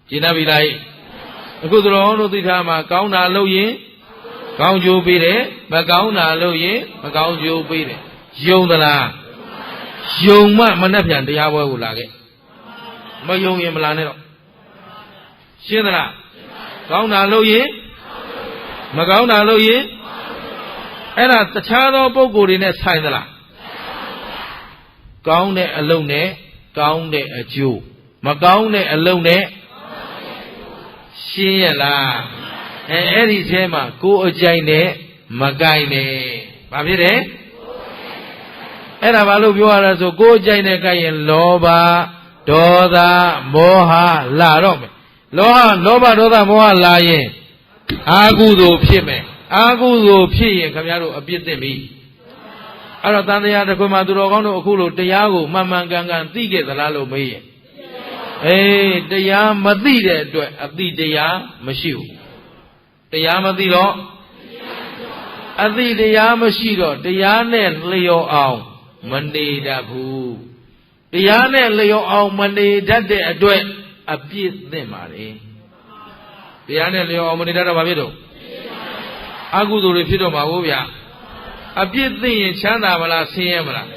ကျင့်တတ်ပြီလားအခုတော်တို့သိထားမှာကောင်းတာလုပ်ရင်ကောင်းကျိုးပေးတယ်မကောင်းတာလုပ်ရင်မကောင်းကျိုးပေးတယ်ယုံသလားယုံမှမနှက်ပြန်တရားပွဲကိုလာခဲ့မယုံရင်မလာနဲ့တော့ရှင်းသလားကောင်းတာလုပ်ရင်မကောင်းတာလုပ်ရင်အဲ့ဒါတခြားသောပုဂ္ဂိုလ်တွေနဲ့ဆိုင်သလားကောင်းတဲ့အလုပ်နဲ့ကောင်းတဲ့အကျိုးမကောင်းတဲ့အလုပ်နဲ့ရှင်းရလားအဲ့ဒီထဲမှာကိုယ်အကြိုက်နဲ့မကြိုက်နဲ့ဘာဖြစ်တယ်အဲ့ဒါဘာလို့ပြောရလဲဆိုကိုယ်အကြိုက်နဲ့ကြိုက်ရင်လောဘဒေါသမောဟလာတော့မယ်လောဘဒေါသမောဟလာရင်အာဟုသို့ဖြစ်မယ်အာဟုသို့ဖြစ်ရင်ခင်ဗျားတို့အပြစ်သင့်ပြီအဲ့တော့တန်တရားတစ်ခုမှသူတော်ကောင်းတို့အခုလိုတရားကိုမှန်မှန်ကန်ကန်သိခဲ့သလားလို့မေးရင်တရားမသိတဲ့အတွက်အသိတရားမရှိဘူးတရားမသိတော့အသိတရားမရှိတော့တရားနဲ့လျော်အောင်မနေတတ်ဘူးတရားနဲ့လျော်အောင်မနေတတ်တဲ့အတွက်အပြစ်သင့်ပါလေတရားနဲ့လျော်အောင်မနေတတ်တော့ဘာဖြစ်တော့အကုသိုလ်တွေဖြစ်တော့မှာဘူးဗျာအပြစ်သိရင်ချမ်းသာမလားဆင်းရဲမလား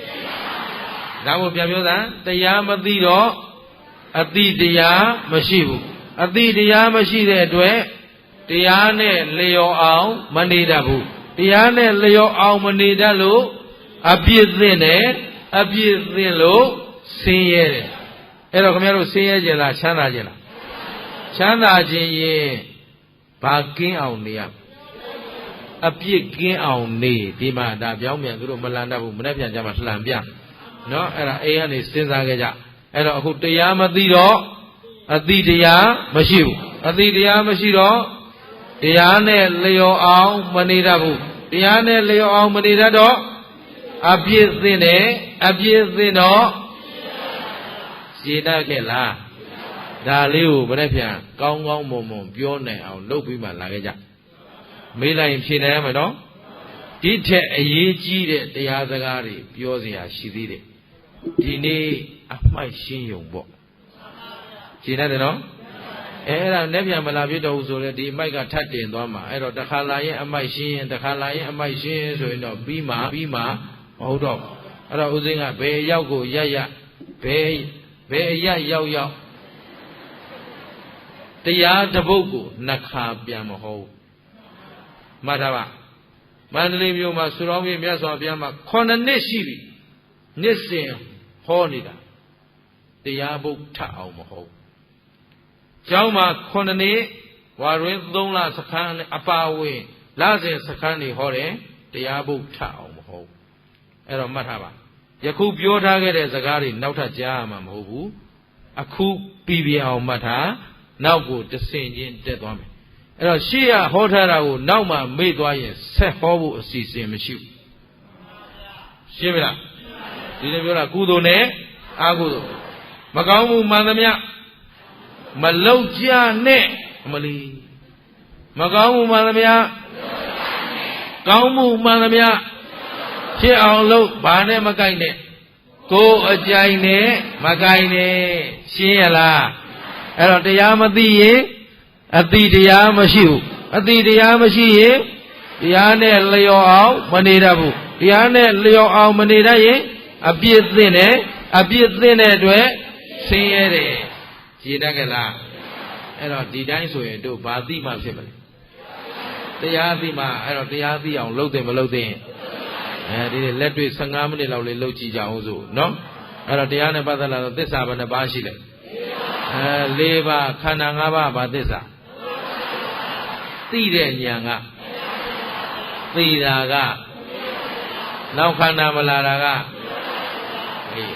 ဒါကိုပြန်ပြောတာတရားမသိတော့အသိတရားမရှိဘူးအသိတရားမရှိတဲ့အတွက်တရားနဲ့လျော်အောင်မနေတတ်ဘူးတရားနဲ့လျော်အောင်မနေတတ်လို့အပြစ်သိတယ်အပြစ်သိလို့ဆင်းရဲတယ်အဲ့တော့ခင်ဗျားတို့ဆင်းရဲကြလားချမ်းသာကြလားချမ်းသာခြင်းရင်ဘာကင်းအောင်နေရအပြစ်ကင်းအောင်နေဒီမှာဒါပြောင်းပြန်သူတို့မလန်တတ်ဘူးမနေ့ပြန်ကြမှာလှန်ပြနော်အဲ့ဒါအိမ်ကနေစဉ်းစားခဲ့ကြအဲ့တော့အခုတရားမသိတော့အသိတရားမရှိဘူးအသိတရားမရှိတော့တရားနဲ့လျော်အောင်မနေတတ်ဘူးတရားနဲ့လျော်အောင်မနေတတ်တော့အပြစ်သိတယ်အပြစ်သိတော့ရှင်းတတ်ခဲ့လားဒါလေးကိုမနေ့ပြန်ကောင်းကောင်းမွန်မွန်ပြောနိုင်အောင်လုပ်ပြီးမှလာခဲ့ကြမေးလိုက်ရင်ဖြေနိုင်ရမယ်နော်ဒီထက်အရေးကြီးတဲ့တရားစကားတွေပြောเสียရှိသေးတယ်ဒီနေ့အမှိုက်ရှင်းယုံပေါ့ရှင်းတယ်နော်အဲ့ဒါနဲ့ပြန်မလာဖြစ်တော့ဘူးဆိုလေဒီအမိုက်ကထပ်တင်သွားမှာအဲ့တော့တစ်ခါလာရင်အမိုက်ရှင်းရင်တစ်ခါလာရင်အမိုက်ရှင်းဆိုရင်တော့ပြီးမှမဟုတ်တော့အဲ့တော့ဦးစင်းကဘယ်ရောက်ကိုရဘယ်အရောက်တရားတစ်ပုဒ်ကိုနှစ်ခါပြန်မဟုတ်မှတ်ထားပါမန္တလေးမြို့မှာဆူတော်ကြီးမြတ်စွာဘုရားမှာ9နှစ်ရှိပြီနှစ်စဉ်ဟောနေတာတရားပုဒ်ထအောင်မဟုတ်ကျောင်းမှာ9နှစ်ဝါတွင်3လစခန်းအပါဝင်လစဉ်စခန်းတွေဟောတယ်တရားပုဒ်ထအောင်မဟုတ်အဲ့တော့မှတ်ထားပါယခုပြောထားခဲ့တဲ့စကားတွေနောက်ထပ်ကြားရမှာမဟုတ်ဘူးအခုပြီးပြအောင်မှတ်ထားနောက်ကိုတဆင့်ချင်းတက်သွားမယ်အဲ့တော့ရှေ့ရဟောထားတာကိုနောက်မှမေ့သွားရင်ဆက်ဟောဖို့အစီအစဉ်မရှိဘူးရှင်းပြီလားဒီလိုပြောတာကုသိုလ်နဲ့အကုသိုလ်မကောင်းမှုမှန်သမျှမလောက်ကြနဲ့အမလီမကောင်းမှုမှန်သမျှကောင်းမှုမှန်သမျှဖြစ်အောင်လုပ်ဘာနဲ့မကိုက်နဲ့ကိုယ်အကြိုင်နဲ့မကိုက်နဲ့ရှင်းရလားအဲ့တော့တရားမသိရင်အတိတရားမရှိဘူးအတိတရားမရှိရင်တရားနဲ့လျော်အောင်မနေတတ်ဘူးတရားနဲ့လျော်အောင်မနေတတ်ရင်အပြစ်သင့်တယ်အပြစ်သင့်တဲ့အတွက်ဆင်းရဲတယ်ကြည်တတ်ကြလားအဲ့တော့ဒီတိုင်းဆိုရင်တို့ဘာသိမှဖြစ်မလဲတရားသိမှအဲ့တော့တရားသိအောင်လုပ်တယ်မလုပ်တယ်ဒီနေ့လက်တွေ့15မိနစ်လောက်လေးလုပ်ကြည့်ကြအောင်ဆိုနော်အဲ့တော့တရားနဲ့ပတ်သက်လာတော့သစ္စာဘယ်နှပါးရှိလဲ4ပါးခန္ဓာ5ပါးဘာသစ္စာသိတဲ့ဉာဏ်က သေတာကနောက်ခန္ဓာမလာတာက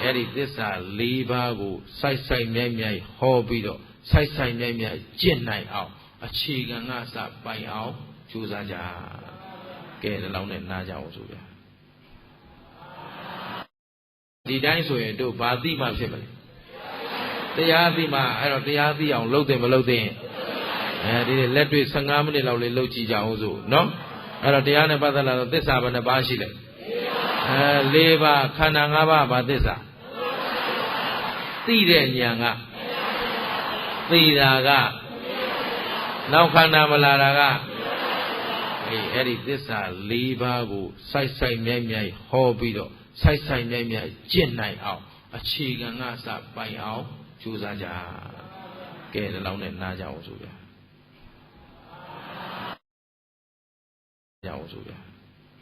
အဲ့ဒီသစ္စာ၄ပါးကိုစိုက်စိုက်မြိုက်မြိုက်ဟောပြီးတော့စိုက်စိုက်မြိုက်မြိုက်ကျင့်နိုင်အောင်အခြေခံကစပိုင်အောင်ကြိုးစားကြကဲဒီလောက်နဲ့နားကြအောင်ဆိုဗျာဒီတိုင်းဆိုရင်တို့ဘာသိမှဖြစ်မလဲတရားသိမှအဲ့တော့တရားသိအောင်လုပ်တယ်မလုပ်တဲ့ဒီလက်တွေ့15မိနစ်လောက်လေးလုပ်ကြည့်ကြအောင်ဆိုနော်အဲ့တော့တရားနဲ့ပတ်သက်လာတော့သစ္စာဘယ်နှပါးရှိလဲ၄ပါးခန္ဓာ၅ပါးဘာသစ္စာသိတဲ့ဉာဏ်ကသိတာကနောက်ခန္ဓာမလာတာကအဲ့ဒီသစ္စာ၄ပါးကိုစိုက်စိုက်မြိုက်မြိုက်ဟောပြီးတော့စိုက်စိုက်မြိုက်မြိုက်ကျင့်နိုင်အောင်အခြေခံကစပိုင်အောင်ကြိုးစားကြကဲဒီလောက်နဲ့နားကြအောင်ဆိုဗျာကြအောင်ဆိုဗျာ